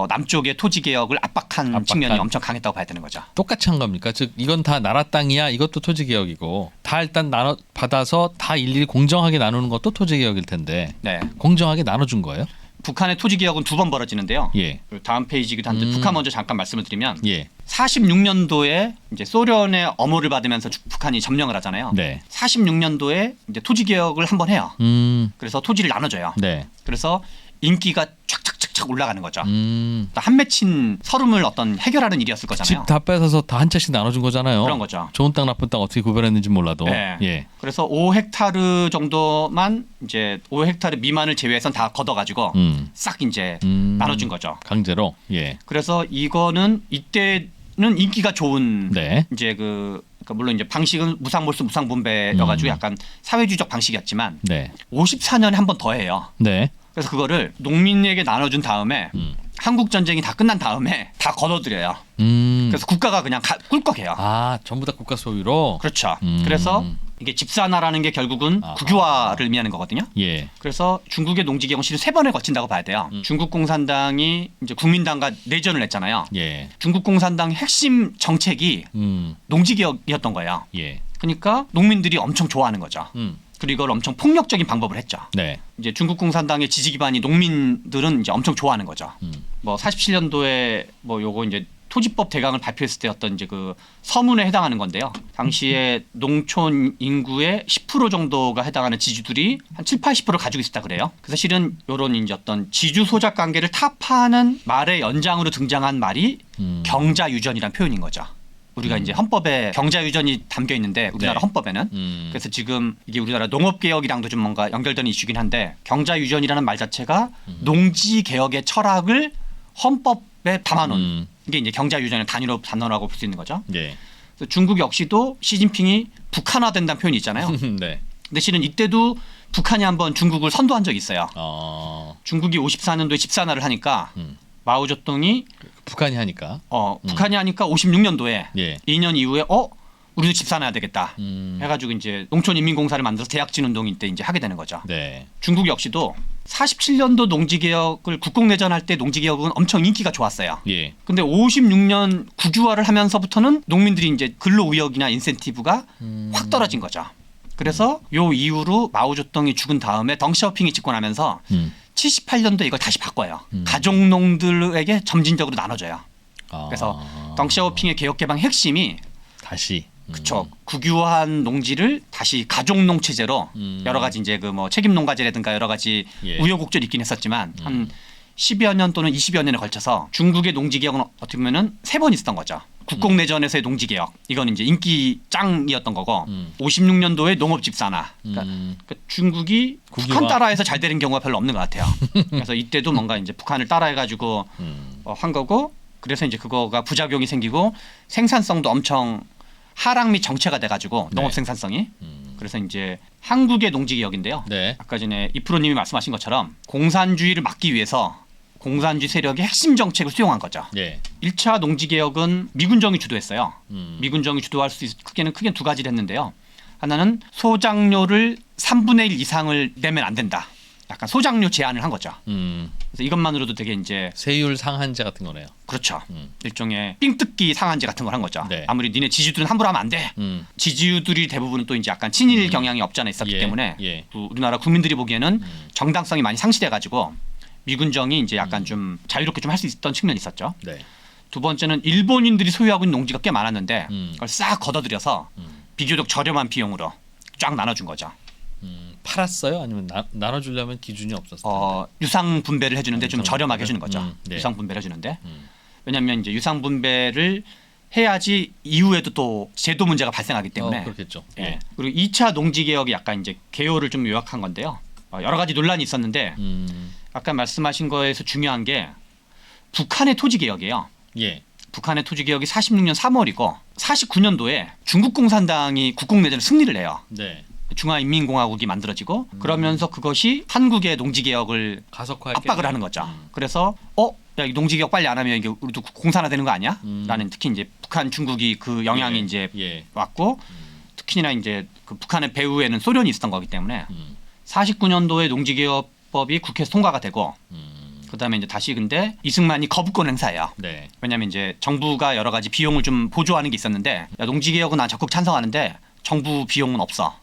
남쪽의 토지개혁을 압박한 측면이 엄청 강했다고 봐야 되는 거죠. 똑같이 한 겁니까? 즉 이건 다 나라 땅이야. 이것도 토지 개혁이고 다 일단 나눠 받아서 다 일일이 공정하게 나누는 것도 토지 개혁일 텐데 네. 공정하게 나눠준 거예요? 북한의 토지개혁은 두 번 벌어지는데요. 예. 그 다음 페이지기도 한데 북한 먼저 잠깐 말씀을 드리면 예. 46년도에 이제 소련의 엄호를 받으면서 북한이 점령을 하잖아요. 네. 46년도에 이제 토지개혁을 한번 해요. 그래서 토지를 나눠줘요. 네. 그래서 인기가 촥촥촥촥 올라가는 거죠. 음. 한 맺힌 서름을 어떤 해결하는 일이었을 거잖아요. 집 다 뺏어서 다 한 채씩 나눠준 거잖아요. 그런 거죠. 좋은 땅 나쁜 땅 어떻게 구별했는지 몰라도. 네. 예. 그래서 5헥타르 정도만 이제 5헥타르 미만을 제외해선 다 걷어가지고 싹 이제 나눠준 거죠. 강제로. 예. 그래서 이거는 이때는 인기가 좋은 네. 이제 그러니까 물론 이제 방식은 무상몰수 무상분배여가지고 약간 사회주의적 방식이었지만 네. 54년에 한 번 더 해요. 네. 그래서 그거를 농민에게 나눠준 다음에 한국 전쟁이 다 끝난 다음에 다 걷어들여요. 그래서 국가가 그냥 꿀꺽해요. 아, 전부 다 국가 소유로. 그렇죠. 그래서 이게 집산화라는 게 결국은 국유화를 의미하는 거거든요. 예. 그래서 중국의 농지개혁은 실은 3번에 걸친다고 봐야 돼요. 중국 공산당이 이제 국민당과 내전을 했잖아요. 예. 중국 공산당의 핵심 정책이 농지개혁이었던 거예요. 예. 그러니까 농민들이 엄청 좋아하는 거죠. 그리고 이걸 엄청 폭력적인 방법을 했죠. 네. 이제 중국 공산당의 지지 기반이 농민들은 이제 엄청 좋아하는 거죠. 뭐 47년도에 뭐 요거 이제 토지법 대강을 발표했을 때 어떤 이제 그 서문에 해당하는 건데요. 당시에 농촌 인구의 10% 정도가 해당하는 지주들이 한 7, 80%를 가지고 있었다 그래요. 그래서 실은 요런 이제 어떤 지주 소작 관계를 타파하는 말의 연장으로 등장한 말이 경자유전이라는 표현인 거죠. 우리가 이제 헌법에 경자유전이 담겨 있는데 우리나라 네. 헌법에는 그래서 지금 이게 우리나라 농업개혁이랑도 좀 뭔가 연결되는 이슈긴 한데 경자유전이라는 말 자체가 농지개혁의 철학을 헌법에 담아놓은 이게 이제 경자유전의 단어라고 볼 수 있는 거죠. 예. 그래서 중국 역시도 시진핑이 북한화된다는 표현이 있잖아요. 네. 근데 실은 이때도 북한이 한번 중국을 선도한 적이 있어요. 중국이 54년도에 집산화를 하니까 마오쩌둥이 북한이 하니까. 북한이 하니까 56년도에 예. 2년 이후에 우리도 집산해야 되겠다 해가지고 이제 농촌인민공사를 만들어서 대약진 운동이 때 이제 하게 되는 거죠. 네. 중국 역시도 47년도 농지개혁을 국공내전할 때 농지개혁은 엄청 인기가 좋았어요. 예. 근데 56년 국유화를 하면서부터는 농민들이 이제 근로의욕이나 인센티브가 확 떨어진 거죠. 그래서 요 이후로 마오쩌둥이 죽은 다음에 덩샤오핑이 집권하면서 78년도에 이걸 다시 바꿔요. 가족농들에게 점진적으로 나눠줘요. 그래서 덩샤오핑의 개혁개방의 핵심이 다시. 그쵸. 국유화한 농지를 다시 가족농 체제로 여러 가지 이제 그 뭐 책임농가제라든가 여러 가지 예. 우여곡절이 있긴 했었지만 한 10여 년 또는 20여 년에 걸쳐서 중국의 농지개혁은 어떻게 보면은 3번 있었던 거죠. 국공내전에서의 농지개혁 이건 이제 인기 짱이었던 거고 56년도에 농업집산화 그러니까 중국이 국유화. 북한 따라해서 잘 되는 경우가 별로 없는 것 같아요. 그래서 이때도 뭔가 이제 북한을 따라해가지고 한 거고 그래서 이제 그거가 부작용이 생기고 생산성도 엄청 하락 및 정체가 돼가지고 네. 농업 생산성이 그래서 이제 한국의 농지개혁인데요. 네. 아까 전에 이프로님이 말씀하신 것처럼 공산주의를 막기 위해서 공산주의 세력의 핵심 정책을 수용한 거죠. 예. 1차 농지개혁은 미군정이 주도했어요. 미군정이 주도할 수 크게 두 가지를 했는데요. 하나는 소작료를 3분의 1 이상을 내면 안 된다. 약간 소작료 제한을 한 거죠. 그래서 이것만으로도 되게 이제 세율 상한제 같은 거네요. 그렇죠. 일종의 삥뜯기 상한제 같은 걸 한 거죠. 네. 아무리 니네 지주들은 함부로 하면 안 돼. 지주들이 대부분은 또 이제 약간 친일 경향이 없지 않아 있었기 예. 때문에 예. 우리나라 국민들이 보기에는 정당성이 많이 상실해가지고 미군정이 이제 약간 좀 자유롭게 좀 할 수 있었던 측면이 있었죠. 네. 두 번째는 일본인들이 소유하고 있는 농지가 꽤 많았는데 그걸 싹 걷어들여서 비교적 저렴한 비용으로 쫙 나눠준 거죠. 팔았어요? 아니면 나눠주려면 기준이 없었어요? 유상 분배를 해주는데 좀 유상 저렴하게 분배? 해주는 거죠. 네. 유상 분배를 해주는데 음. 왜냐하면 이제 유상 분배를 해야지 이후에도 또 제도 문제가 발생하기 때문에 그렇겠죠. 예. 그리고 2차 농지 개혁이 약간 이제 개요를 좀 요약한 건데요. 여러 가지 논란이 있었는데 아까 말씀하신 거에서 중요한 게 북한의 토지 개혁이에요. 예. 북한의 토지 개혁이 46년 3월이고 49년도에 중국 공산당이 국공 내전에 승리를 해요. 네. 중화인민공화국이 만들어지고 그러면서 그것이 한국의 농지 개혁을 가속화 압박을 하는 거죠. 그래서 야, 이 농지 개혁 빨리 안 하면 이게 우리도 공산화 되는 거 아니야? 라는 특히 이제 북한, 중국이 그 영향이 이제 왔고 특히나 이제 그 북한의 배후에는 소련이 있었던 거기 때문에 49년도에 농지 개혁법이 국회에서 통과가 되고 그다음에 이제 다시 근데 이승만이 거부권 행사해요. 네. 왜냐하면 이제 정부가 여러 가지 비용을 좀 보조하는 게 있었는데 야, 농지 개혁은 난 적극 찬성하는데 정부 비용은 없어.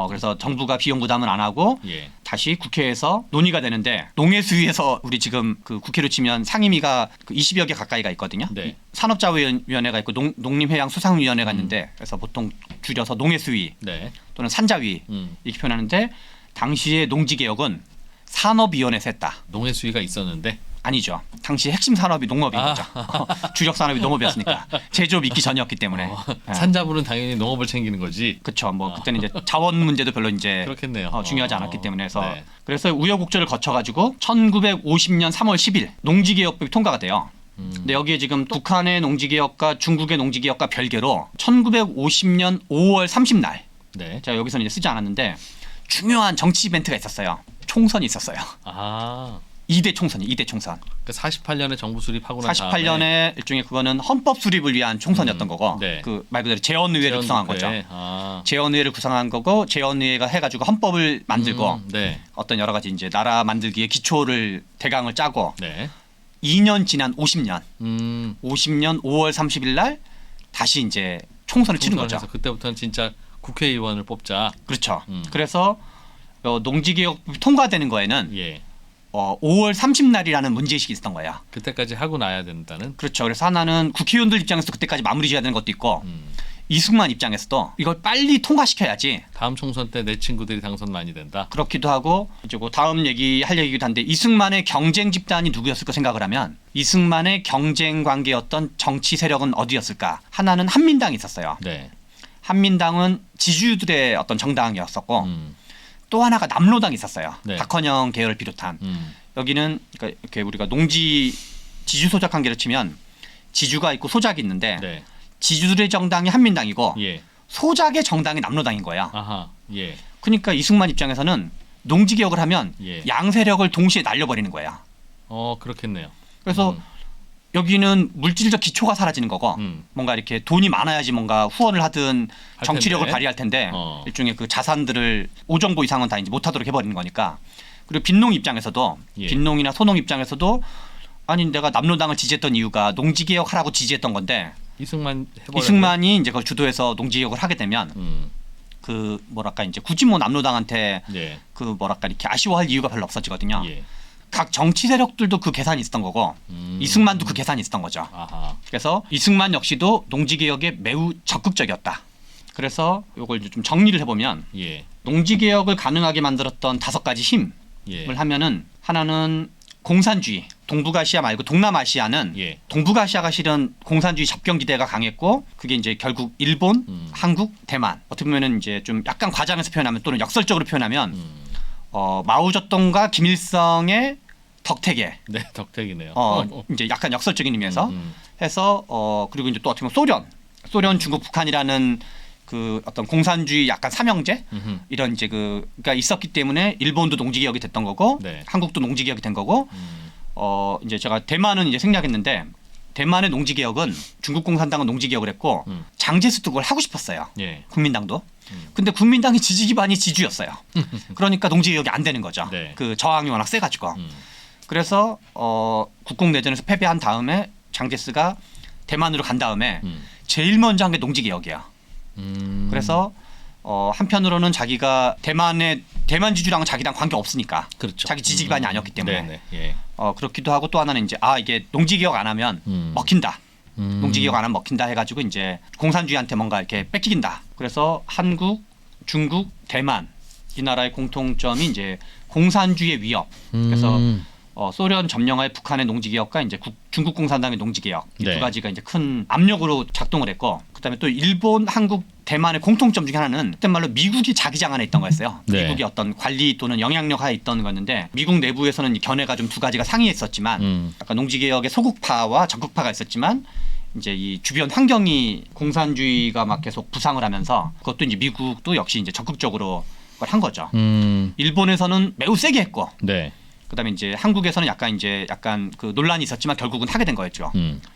그래서 정부가 비용 부담은 안 하고 다시 국회에서 논의가 되는데 농해수위에서 우리 지금 그 국회로 치면 상임위가 그 20여 개 가까이가 있거든요. 네. 산업자원위원회가 있고 농림해양수산위원회가 있는데 그래서 보통 줄여서 농해수위 또는 산자위 이렇게 표현하는데 당시에 농지 개혁은 산업위원회에서 했다. 농해수위가 있었는데 아니죠. 당시 핵심 산업이 농업인 거죠. 주력 산업이 농업이었으니까 제조업 있기 전이었기 때문에 산자부는 당연히 농업을 챙기는 거지. 그렇죠. 뭐 그때는 이제 자원 문제도 별로 이제 그렇겠네요. 중요하지 않았기 때문에 그래서 우여곡절을 거쳐가지고 1950년 3월 10일 농지개혁법이 통과가 돼요. 근데 여기에 지금 북한의 농지개혁과 중국의 농지개혁과 별개로 1950년 5월 30날 제가 여기서는 이제 쓰지 않았는데 중요한 정치 이벤트가 있었어요. 총선이 있었어요. 2대 총선이 2대 총선. 그 48년에 정부 수립하고 난 48년에 일종의 그거는 헌법 수립을 위한 총선이었던 거고 그 말 그대로 재헌의회를 구성한 거죠. 재헌의회를 구성한 거고 재헌의회가 해가지고 헌법을 만들고 어떤 여러 가지 이제 나라 만들기에 기초를 대강을 짜고 2년 지난 50년 5월 30일 날 다시 이제 총선을 치른 거죠. 그때부터는 진짜 국회의원을 뽑자. 그렇죠. 그래서 농지개혁 통과되는 거에는 5월 30날이라는 문제의식이 있었던 거예요. 그때까지 하고 나야 된다는? 그렇죠. 그래서 하나는 국회의원들 입장에서 그때까지 마무리 지어야 되는 것도 있고 이승만 입장에서도 이걸 빨리 통과시켜야지 다음 총선 때 내 친구들이 당선 많이 된다. 그렇기도 하고 이제 그 다음 할 얘기기도 한데 이승만의 경쟁 집단이 누구였을까 생각을 하면 이승만의 경쟁 관계였던 정치 세력은 어디였을까? 하나는 한민당이 있었어요. 한민당은 지주들의 어떤 정당이었었고 또 하나가 남로당이 있었어요. 박헌영 계열을 비롯한 여기는 그러니까 이렇게 우리가 농지 지주 소작 관계를 치면 지주가 있고 소작이 있는데 지주들의 정당이 한민당이고 소작의 정당이 남로당인 거야. 그러니까 이승만 입장에서는 농지 개혁을 하면 양세력을 동시에 날려버리는 거야. 그렇겠네요. 그래서 여기는 물질적 기초가 사라지는 거고 뭔가 이렇게 돈이 많아야지 뭔가 후원을 하든 정치력을 발휘할 텐데 일종의 그 자산들을 5정도 이상은 다 이제 못하도록 해버리는 거니까. 그리고 빈농 입장에서도 빈농이나 소농 입장에서도 아니 내가 남로당을 지지했던 이유가 농지개혁하라고 지지했던 건데 이승만이 이제 그걸 주도해서 농지개혁을 하게 되면 그 뭐랄까 이제 굳이 뭐 남로당한테 그 뭐랄까 이렇게 아쉬워할 이유가 별로 없어지거든요. 각 정치 세력들도 그 계산이 있었던 거고 이승만도 그 계산이 있었던 거죠. 그래서 이승만 역시도 농지개혁에 매우 적극적이었다. 그래서 이걸 좀 정리를 해보면 농지개혁을 가능하게 만들었던 5가지 힘을 하면은 하나는 공산주의. 동북아시아 말고 동남아시아는 동북아시아가 실은 공산주의 접경지대가 강했고 그게 이제 결국 일본, 한국, 대만. 어떻게 보면은 이제 좀 약간 과장해서 표현하면 또는 역설적으로 표현하면 마오쩌둥과 김일성의 덕택에. 덕택이네요. 이제 약간 역설적인 의미에서 해서 그리고 이제 또 어떻게 보면 소련, 중국, 북한이라는 그 어떤 공산주의 약간 삼형제 이런 이제 그가 있었기 때문에 일본도 농지개혁이 됐던 거고 한국도 농지개혁이 된 거고 이제 제가 대만은 이제 생략했는데 대만의 농지개혁은 중국 공산당은 농지개혁을 했고 장제스도 그걸 하고 싶었어요. 국민당도. 근데 국민당이 지지 기반이 지주였어요. 그러니까 농지개혁이 안 되는 거죠. 그 저항이 워낙 세가지고. 그래서 국공 내전에서 패배한 다음에 장제스가 대만으로 간 다음에 제일 먼저 한 게 농지개혁이야. 그래서 한편으로는 자기가 대만 지주랑은 자기랑 관계 없으니까 자기 지지 기반이 아니었기 때문에 그렇기도 하고 또 하나는 이제 이게 농지개혁 안 하면 먹힌다. 농지개혁 안 하면 먹힌다 해가지고 이제 공산주의한테 뭔가 이렇게 뺏기긴다. 그래서 한국, 중국, 대만 이 나라의 공통점이 이제 공산주의의 위협. 그래서 소련 점령하에 북한의 농지개혁과 이제 중국 공산당의 농지개혁 이 네. 두 가지가 이제 큰 압력으로 작동을 했고, 그다음에 또 일본, 한국, 대만의 공통점 중에 하나는 그때 말로 미국이 자기장 안에 있던 거였어요. 네. 미국이 어떤 관리 또는 영향력 하에 있던 거였는데 미국 내부에서는 이 견해가 좀 두 가지가 상이했었지만 약간 농지개혁의 소극파와 적극파가 있었지만 이제 이 주변 환경이 공산주의가 막 계속 부상을 하면서 그것도 이제 미국도 역시 이제 적극적으로 그걸 한 거죠. 일본에서는 매우 세게 했고, 네. 그다음에 이제 한국에서는 약간 그 논란이 있었지만 결국은 하게 된 거였죠.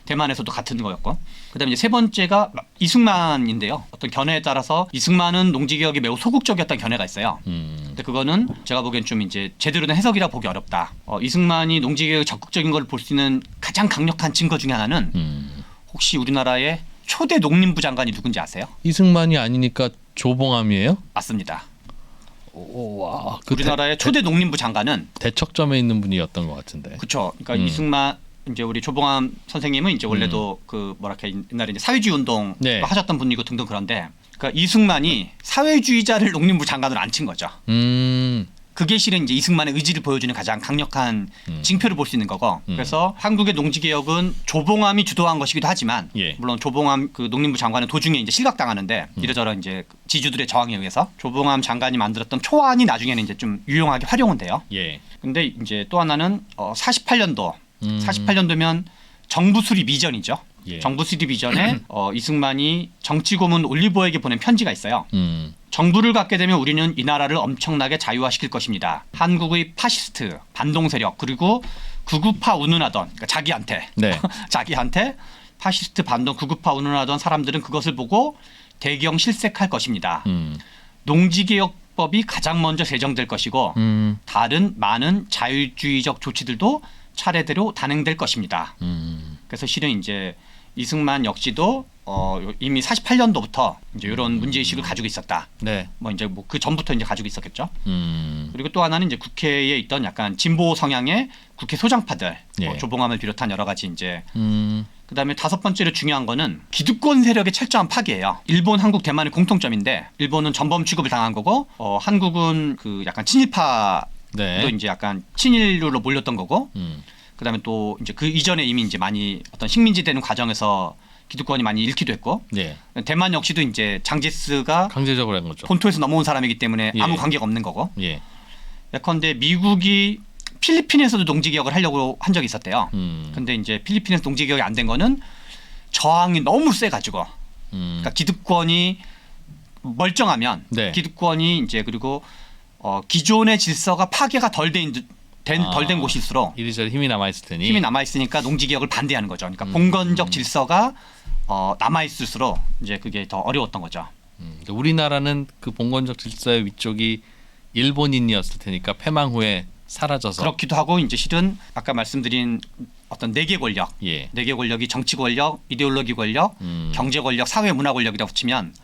대만에서도 같은 거였고. 그다음에 이제 세 번째가 이승만인데요. 어떤 견해에 따라서 이승만은 농지개혁이 매우 소극적이었던 견해가 있어요. 근데 그거는 제가 보기엔 좀 이제 제대로 된 해석이라 보기 어렵다. 이승만이 농지개혁 적극적인 걸 볼 수 있는 가장 강력한 증거 중에 하나는 혹시 우리나라의 초대 농림부 장관이 누군지 아세요? 이승만이 아니니까 조봉암이에요? 맞습니다. 와, 우리나라의 초대 농림부 장관은 대척점에 있는 분이었던 것 같은데. 그렇죠. 그러니까 이승만 이제 우리 조봉암 선생님은 이제 원래도 그 뭐랄까 옛날에 이제 사회주의 운동 네. 하셨던 분이고 등등 그런데, 그러니까 이승만이 사회주의자를 농림부 장관으로 앉힌 거죠. 그게 실은 이제 이승만의 의지를 보여주는 가장 강력한 징표를 볼 수 있는 거고. 그래서 한국의 농지 개혁은 조봉암이 주도한 것이기도 하지만, 예. 물론 조봉암 그 농림부 장관은 도중에 이제 실각당하는데 이러저러 이제 지주들의 저항에 의해서 조봉암 장관이 만들었던 초안이 나중에는 이제 좀 유용하게 활용은 돼요. 예. 근데 이제 또 하나는 48년도면 정부 수립 이전이죠. 예. 정부 수립 이전에 이승만이 정치고문 올리버에게 보낸 편지가 있어요. 정부를 갖게 되면 우리는 이 나라를 엄청나게 자유화시킬 것입니다. 한국의 파시스트, 반동 세력, 그리고 극우파 운운하던, 그러니까 자기한테 네. 자기한테 파시스트, 반동, 극우파 운운하던 사람들은 그것을 보고 대경 실색할 것입니다. 농지개혁법이 가장 먼저 제정될 것이고 다른 많은 자유주의적 조치들도 차례대로 단행될 것입니다. 그래서 실은 이제 이승만 역시도 이미 48년도부터 이제 이런 문제의식을 가지고 있었다. 네. 뭐 이제 뭐 그 전부터 이제 가지고 있었겠죠. 그리고 또 하나는 이제 국회에 있던 약간 진보 성향의 국회 소장파들, 예. 조봉암을 비롯한 여러 가지 이제. 그다음에 다섯 번째로 중요한 거는 기득권 세력의 철저한 파괴예요. 일본, 한국, 대만의 공통점인데 일본은 전범 취급을 당한 거고, 한국은 그 약간 친일파도 네. 이제 약간 친일로 몰렸던 거고. 그다음에 또 이제 그 이전에 이미 이제 많이 어떤 식민지 되는 과정에서 기득권이 많이 잃기도 했고, 예. 대만 역시도 이제 장제스가 강제적으로 한 거죠. 본토에서 넘어온 사람이기 때문에 예. 아무 관계가 없는 거고. 예. 예컨대 미국이 필리핀에서도 농지개혁을 하려고 한 적이 있었대요. 음. 근데 이제 필리핀에서 농지개혁이 안 된 거는 저항이 너무 세가지고, 그러니까 기득권이 멀쩡하면 네. 기득권이 이제 그리고 기존의 질서가 파괴가 덜 된 곳일수록 이리저리 힘이 남아 있을 테니. 힘이 남아 있으니까 농지개혁을 반대하는 거죠. 그러니까 봉건적 질서가 남아 있을수록 이제 그게 더 어려웠던 거죠. 우리나라는 그 봉건적 질서의 위쪽이 일본인이었을 테니까 패망 후에 사라져서. 그렇기도 하고 이제 실은 아까 말씀드린 어떤 네 개 권력, 예. 네 개 권력이 정치 권력, 이데올로기 권력, 경제 권력, 사회 문화 권력이라고 치면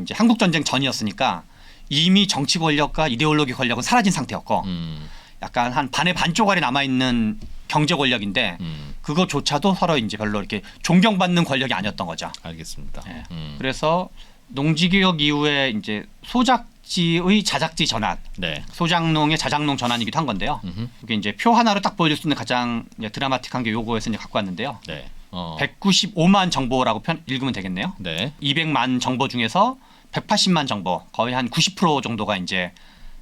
이제 한국 전쟁 전이었으니까 이미 정치 권력과 이데올로기 권력은 사라진 상태였고 약간 한 반의 반 쪼가리 남아 있는 경제 권력인데 그거조차도 서로 이제 별로 이렇게 존경받는 권력이 아니었던 거죠. 알겠습니다. 예. 그래서 농지개혁 이후에 이제 소작지의 자작지 전환, 네. 소작농의 자작농 전환이기도 한 건데요. 이게 이제 표 하나로 딱 보여줄 수 있는 가장 드라마틱한 게 요거에서 이제 갖고 왔는데요. 네. 195만 정보라고 읽으면 되겠네요. 네. 200만 정보 중에서 180만 정보, 거의 한 90% 정도가 이제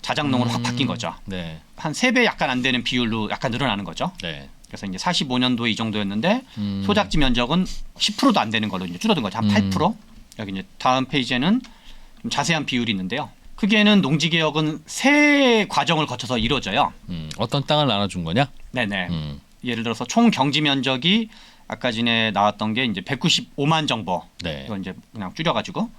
자작농으로 확 바뀐 거죠. 네. 한 3배 약간 안 되는 비율로 약간 늘어나는 거죠. 네. 그래서 이제 45년도에 이 정도였는데 소작지 면적은 10%도 안 되는 걸로 이제 줄어든 거죠. 한 8%. 여기 이제 다음 페이지에는 좀 자세한 비율이 있는데요. 크게는 농지개혁은 세 과정을 거쳐서 이루어져요. 어떤 땅을 나눠준 거냐? 네네. 예를 들어서 총 경지 면적이 아까 전에 나왔던 게 이제 195만 정보. 네. 이거 이제 그냥 줄여가지고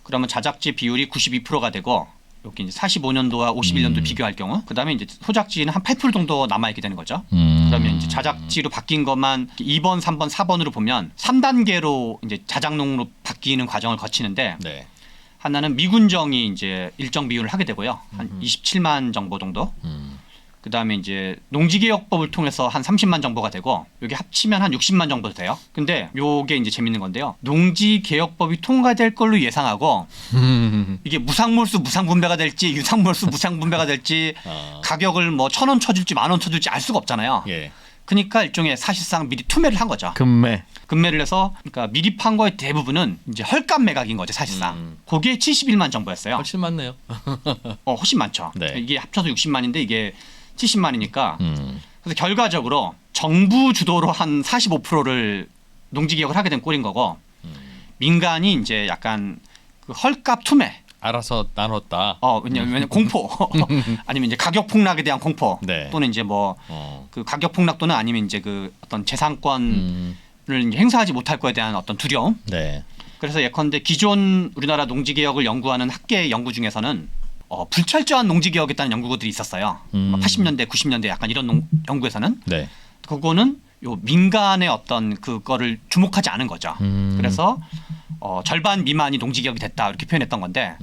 그러면 자작지 비율이 92%가 되고 여기 이제 45년도와 51년도 비교할 경우 그다음에 이제 소작지는 한 8% 정도 남아 있게 되는 거죠. 그러면 이제 자작지로 바뀐 것만 2번, 3번, 4번으로 보면 3단계로 이제 자작농으로 바뀌는 과정을 거치는데 네. 하나는 미군정이 이제 일정 비율을 하게 되고요. 한 27만 정보 정도. 그다음에 이제 농지개혁법을 통해서 한 30만 정도가 되고 여기 합치면 한 60만 정도 돼요. 근데 요게 이제 재밌는 건데요. 농지개혁법이 통과될 걸로 예상하고 이게 무상몰수 무상분배가 될지 유상몰수 무상분배가 될지 가격을 뭐 1,000원 쳐줄지 10,000원 쳐줄지 알 수가 없잖아요. 예. 그러니까 일종의 사실상 미리 투매를 한 거죠. 금매를 해서 그러니까 미리 판 거의 대부분은 이제 헐값 매각인 거죠 사실상. 그게 71만 정도였어요. 훨씬 많네요. 훨씬 많죠. 네. 이게 합쳐서 60만인데 이게 70만이니까 그래서 결과적으로 정부 주도로 한 45%를 농지개혁을 하게 된 꼴인 거고 민간이 이제 약간 그 헐값 투매. 알아서 나눴다. 왜냐면 공포 아니면 이제 가격 폭락에 대한 공포 네. 또는 이제 뭐 그 가격 폭락 또는 아니면 이제 그 어떤 재산권을 이제 행사하지 못할 거에 대한 어떤 두려움. 네. 그래서 예컨대 기존 우리나라 농지개혁을 연구하는 학계 연구 중에서는 불철저한 농지개혁했다는 연구들이 있었어요. 80년대, 90년대 약간 이런 연구에서는 네. 그거는 요 민간의 어떤 그거를 주목하지 않은 거죠. 그래서 절반 미만이 농지개혁이 됐다 이렇게 표현했던 건데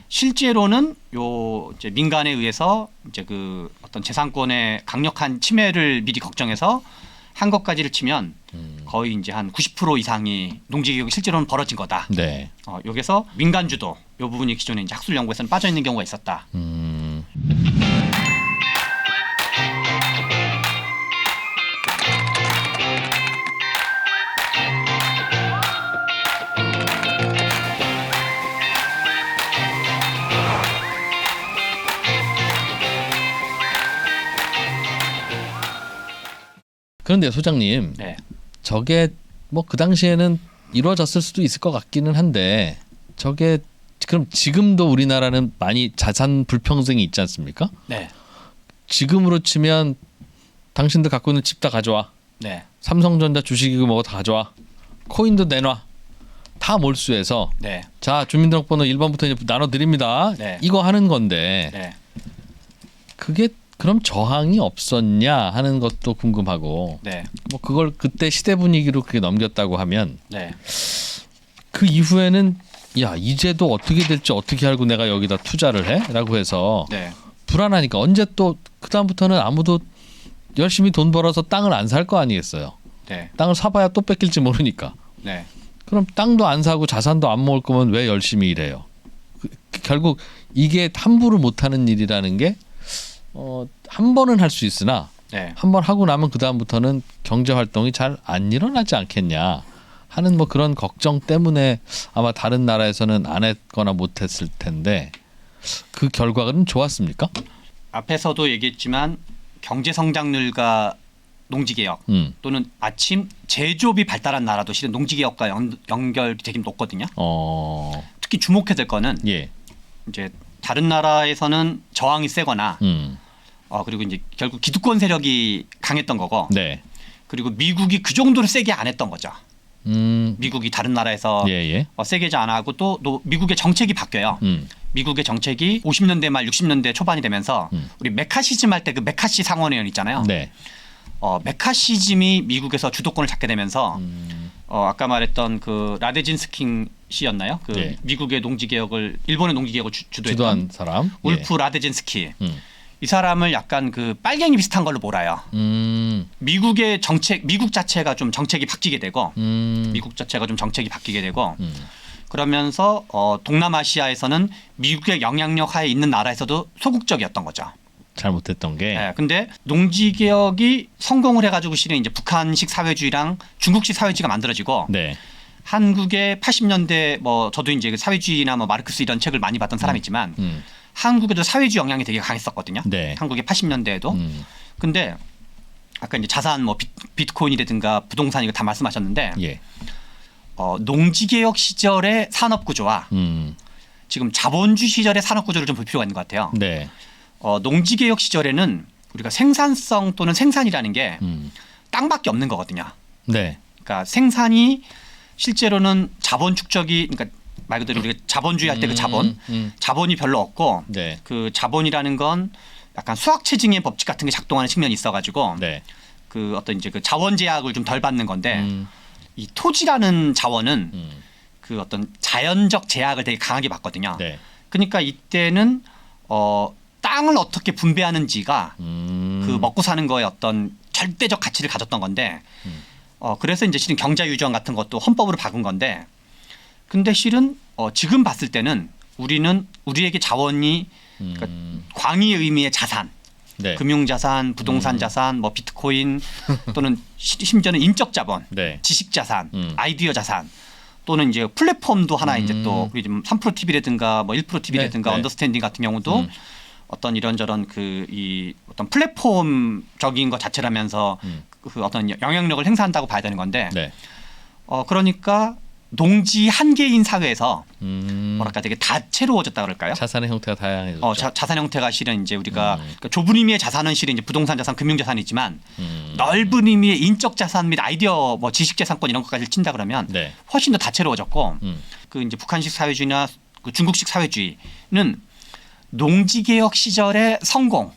실제로는 요 이제 민간에 의해서 이제 그 어떤 재산권의 강력한 침해를 미리 걱정해서 한 것까지를 치면 거의 이제 한 90% 이상이 농지개혁이 실제로는 벌어진 거다. 네. 여기서 민간 주도 요 부분이 기존에 이제 학술 연구에서는 빠져 있는 경우가 있었다. 그런데 소장님, 네. 저게 뭐 그 당시에는 이루어졌을 수도 있을 것 같기는 한데 저게 그럼 지금도 우리나라는 많이 자산 불평등이 있지 않습니까? 네. 지금으로 치면 당신들 갖고 있는 집 다 가져와. 네. 삼성전자 주식이고 뭐 다 가져와. 코인도 내놔. 다 몰수해서 네. 자 주민등록번호 1번부터 이제 나눠드립니다. 네. 이거 하는 건데 네. 그게 그럼 저항이 없었냐 하는 것도 궁금하고 네. 뭐 그걸 그때 시대 분위기로 그렇게 넘겼다고 하면 네. 그 이후에는 야 이제도 어떻게 될지 어떻게 알고 내가 여기다 투자를 해? 라고 해서 네. 불안하니까 언제 또 그다음부터는 아무도 열심히 돈 벌어서 땅을 안 살 거 아니겠어요. 네. 땅을 사봐야 또 뺏길지 모르니까. 네. 그럼 땅도 안 사고 자산도 안 모을 거면 왜 열심히 일해요? 결국 이게 함부로 못하는 일이라는 게 한 번은 할 수 있으나 네. 한 번 하고 나면 그 다음부터는 경제 활동이 잘 안 일어나지 않겠냐 하는 뭐 그런 걱정 때문에 아마 다른 나라에서는 안 했거나 못했을 텐데 그 결과는 좋았습니까? 앞에서도 얘기했지만 경제 성장률과 농지개혁 또는 마침 제조업이 발달한 나라도 실은 농지개혁과 연결이 되게 높거든요. 특히 주목해야 될 거는 예. 이제 다른 나라에서는 저항이 세거나 그리고 이제 결국 기득권 세력이 강했던 거고 네. 그리고 미국이 그 정도로 세게 안 했던 거죠. 미국이 다른 나라에서 예. 세게 안 하고 또 미국의 정책이 바뀌어요. 미국의 정책이 50년대 말 60년대 초반이 되면서 우리 메카시즘 할 때 그 메카시 상원의원 있잖아요. 네. 메카시즘이 미국에서 주도권을 잡게 되면서 아까 말했던 그 라데진스키 씨였나요? 그 네. 미국의 농지개혁을 일본의 농지개혁을 주도했던 주도한 사람. 울프 라데진스키. 이 사람을 약간 그 빨갱이 비슷한 걸로 몰아요. 미국의 정책, 미국 자체가 좀 정책이 바뀌게 되고 그러면서 동남아시아에서는 미국의 영향력 하에 있는 나라에서도 소극적이었던 거죠. 잘못했던 게. 네, 근데 농지개혁이 성공을 해가지고 실은 이제 북한식 사회주의랑 중국식 사회주의가 만들어지고 네. 한국의 80년대 뭐 저도 이제 그 사회주의나 뭐 마르크스 이런 책을 많이 봤던 사람이지만 한국에도 사회주의 영향이 되게 강했었거든요. 네. 한국의 80년대에도. 근데 아까 이제 자산 뭐 비트코인이라든가 부동산 이거 다 말씀하셨는데 예. 농지개혁 시절의 산업구조와 지금 자본주의 시절의 산업구조를 좀 볼 필요가 있는 것 같아요. 네. 농지개혁 시절에는 우리가 생산성 또는 생산이라는 게 땅밖에 없는 거거든요. 네. 그러니까 생산이 실제로는 자본 축적이 그러니까 말 그대로 우리가 자본주의 할 때 그 자본이 별로 없고 네. 그 자본이라는 건 약간 수학체증의 법칙 같은 게 작동하는 측면이 있어가지고 네. 그 어떤 이제 그 자원 제약을 좀 덜 받는 건데 이 토지라는 자원은 그 어떤 자연적 제약을 되게 강하게 받거든요. 네. 그러니까 이때는 땅을 어떻게 분배하는지가 그 먹고 사는 거에 어떤 절대적 가치를 가졌던 건데 그래서 이제 실은 경자유전 같은 것도 헌법으로 박은 건데 근데 실은 지금 봤을 때는 우리는 우리에게 자원이 그러니까 광의 의미의 자산 네. 금융자산, 부동산 자산, 뭐 비트코인 또는 심지어는 인적 자본, 네. 지식 자산, 아이디어 자산 또는 이제 플랫폼도 하나 이제 또 우리 지금 3프로 TV라든가 뭐 1프로 TV라든가 네. 언더스탠딩 같은 경우도 어떤 이런저런 이 어떤 플랫폼적인 것 자체라면서 그 어떤 영향력을 행사한다고 봐야 되는 건데 네. 그러니까 농지 한 개인 사회에서 뭐랄까 되게 다채로워졌다 그럴까요? 자산의 형태가 다양해졌죠. 자산 형태가 실은 이제 우리가 그러니까 좁은 의미의 자산은 실은 이제 부동산 자산, 금융 자산이지만 넓은 의미의 인적 자산 및 아이디어, 뭐 지식 자산권 이런 것까지 친다 그러면 네. 훨씬 더 다채로워졌고 그 이제 북한식 사회주의나 그 중국식 사회주의는 농지 개혁 시절의 성공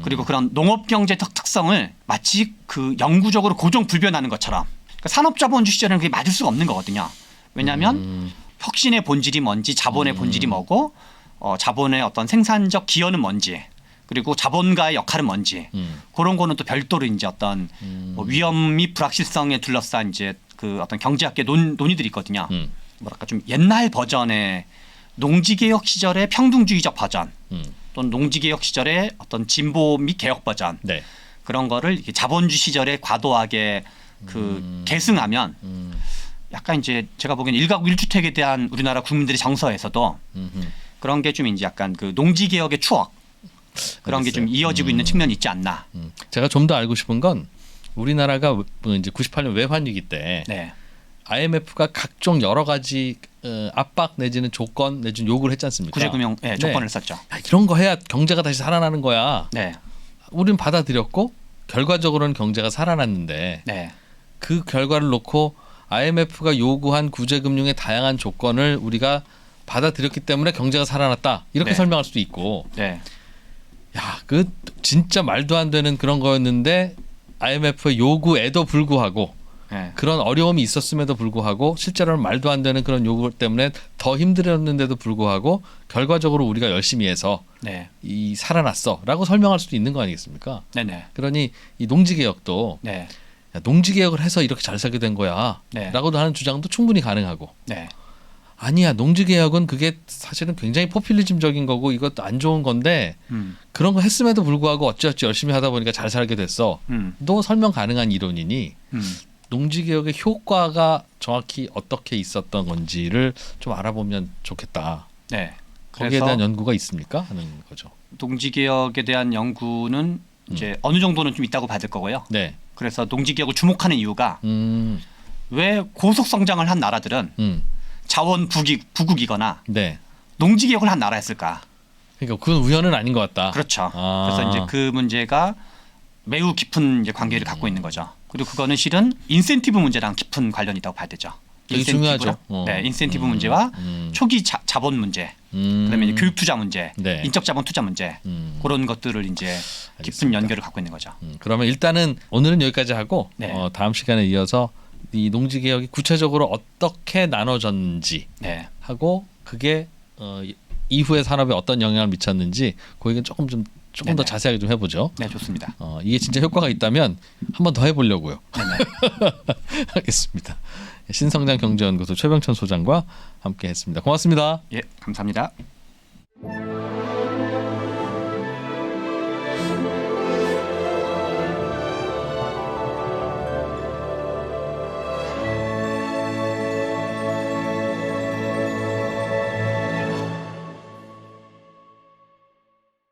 그리고 그런 농업 경제적 특성을 마치 그 영구적으로 고정 불변하는 것처럼. 그러니까 산업자본주의 시절에는 그게 맞을 수가 없는 거거든요. 왜냐하면 혁신의 본질이 뭔지 자본의 본질이 뭐고 자본의 어떤 생산적 기여는 뭔지 그리고 자본가의 역할은 뭔지 그런 거는 또 별도로 이제 어떤 뭐 위험 및 불확실성에 둘러싼 이제 그 어떤 경제학계 논의들이 있거든요. 뭐랄까 좀 옛날 버전의 농지개혁 시절의 평등주의적 버전 또는 농지개혁 시절의 어떤 진보 및 개혁 버전 네. 그런 거를 이렇게 자본주의 시절에 과도하게 그 계승하면 약간 이제 제가 보기엔 일가구 일주택에 대한 우리나라 국민들의 정서에서도 그런 게 좀 이제 약간 그 농지 개혁의 추억 그런 게 좀 이어지고 있는 측면이 있지 않나. 제가 좀 더 알고 싶은 건 우리나라가 이제 98년 외환위기 때 네. IMF가 각종 여러 가지 압박 내지는 조건 내지는 요구를 했지 않습니까? 구제금융 조건을 썼죠. 야, 이런 거 해야 경제가 다시 살아나는 거야. 네. 우린 받아들였고 결과적으로는 경제가 살아났는데 네. 그 결과를 놓고 IMF가 요구한 구제금융의 다양한 조건을 우리가 받아들였기 때문에 경제가 살아났다 이렇게 네. 설명할 수도 있고 네. 야, 그 진짜 말도 안 되는 그런 거였는데 IMF의 요구에도 불구하고 네. 그런 어려움이 있었음에도 불구하고 실제로는 말도 안 되는 그런 요구 때문에 더 힘들었는데도 불구하고 결과적으로 우리가 열심히 해서 네. 이 살아났어라고 설명할 수도 있는 거 아니겠습니까? 네네. 그러니 이 농지개혁도 네. 야, 농지개혁을 해서 이렇게 잘 살게 된 거야 네. 라고도 하는 주장도 충분히 가능하고 네. 아니야 농지개혁은 그게 사실은 굉장히 포퓰리즘적인 거고 이것도 안 좋은 건데 그런 거 했음에도 불구하고 어찌어찌 열심히 하다 보니까 잘 살게 됐어 또 설명 가능한 이론이니 농지개혁의 효과가 정확히 어떻게 있었던 건지를 좀 알아보면 좋겠다. 네. 거기에 대한 연구가 있습니까? 하는 거죠. 농지개혁에 대한 연구는 이제 어느 정도는 좀 있다고 받을 거고요. 네. 그래서 농지개혁을 주목하는 이유가 왜 고속 성장을 한 나라들은 자원 부국이거나 네. 농지개혁을 한 나라였을까? 그러니까 그건 우연은 아닌 것 같다. 그렇죠. 아. 그래서 이제 그 문제가 매우 깊은 이제 관계를 갖고 있는 거죠. 그리고 그거는 실은 인센티브 문제랑 깊은 관련이 있다고 봐야 되죠. 되게 중요하죠. 네, 인센티브 문제와 초기 자본 문제, 그다음에 이제 교육 투자 문제, 네. 인적 자본 투자 문제 그런 것들을 이제 깊은 알겠습니다. 연결을 갖고 있는 거죠. 그러면 일단은 오늘은 여기까지 하고 네. 다음 시간에 이어서 이 농지개혁이 구체적으로 어떻게 나눠졌는지 네, 하고 그게 이후의 산업에 어떤 영향을 미쳤는지 그 얘기는 조금 더 네네. 자세하게 좀 해보죠. 네 좋습니다. 이게 진짜 효과가 있다면 한 번 더 해보려고요. 네네. 알겠습니다. 신성장 경제연구소 최병천 소장과 함께했습니다. 고맙습니다. 예, 감사합니다.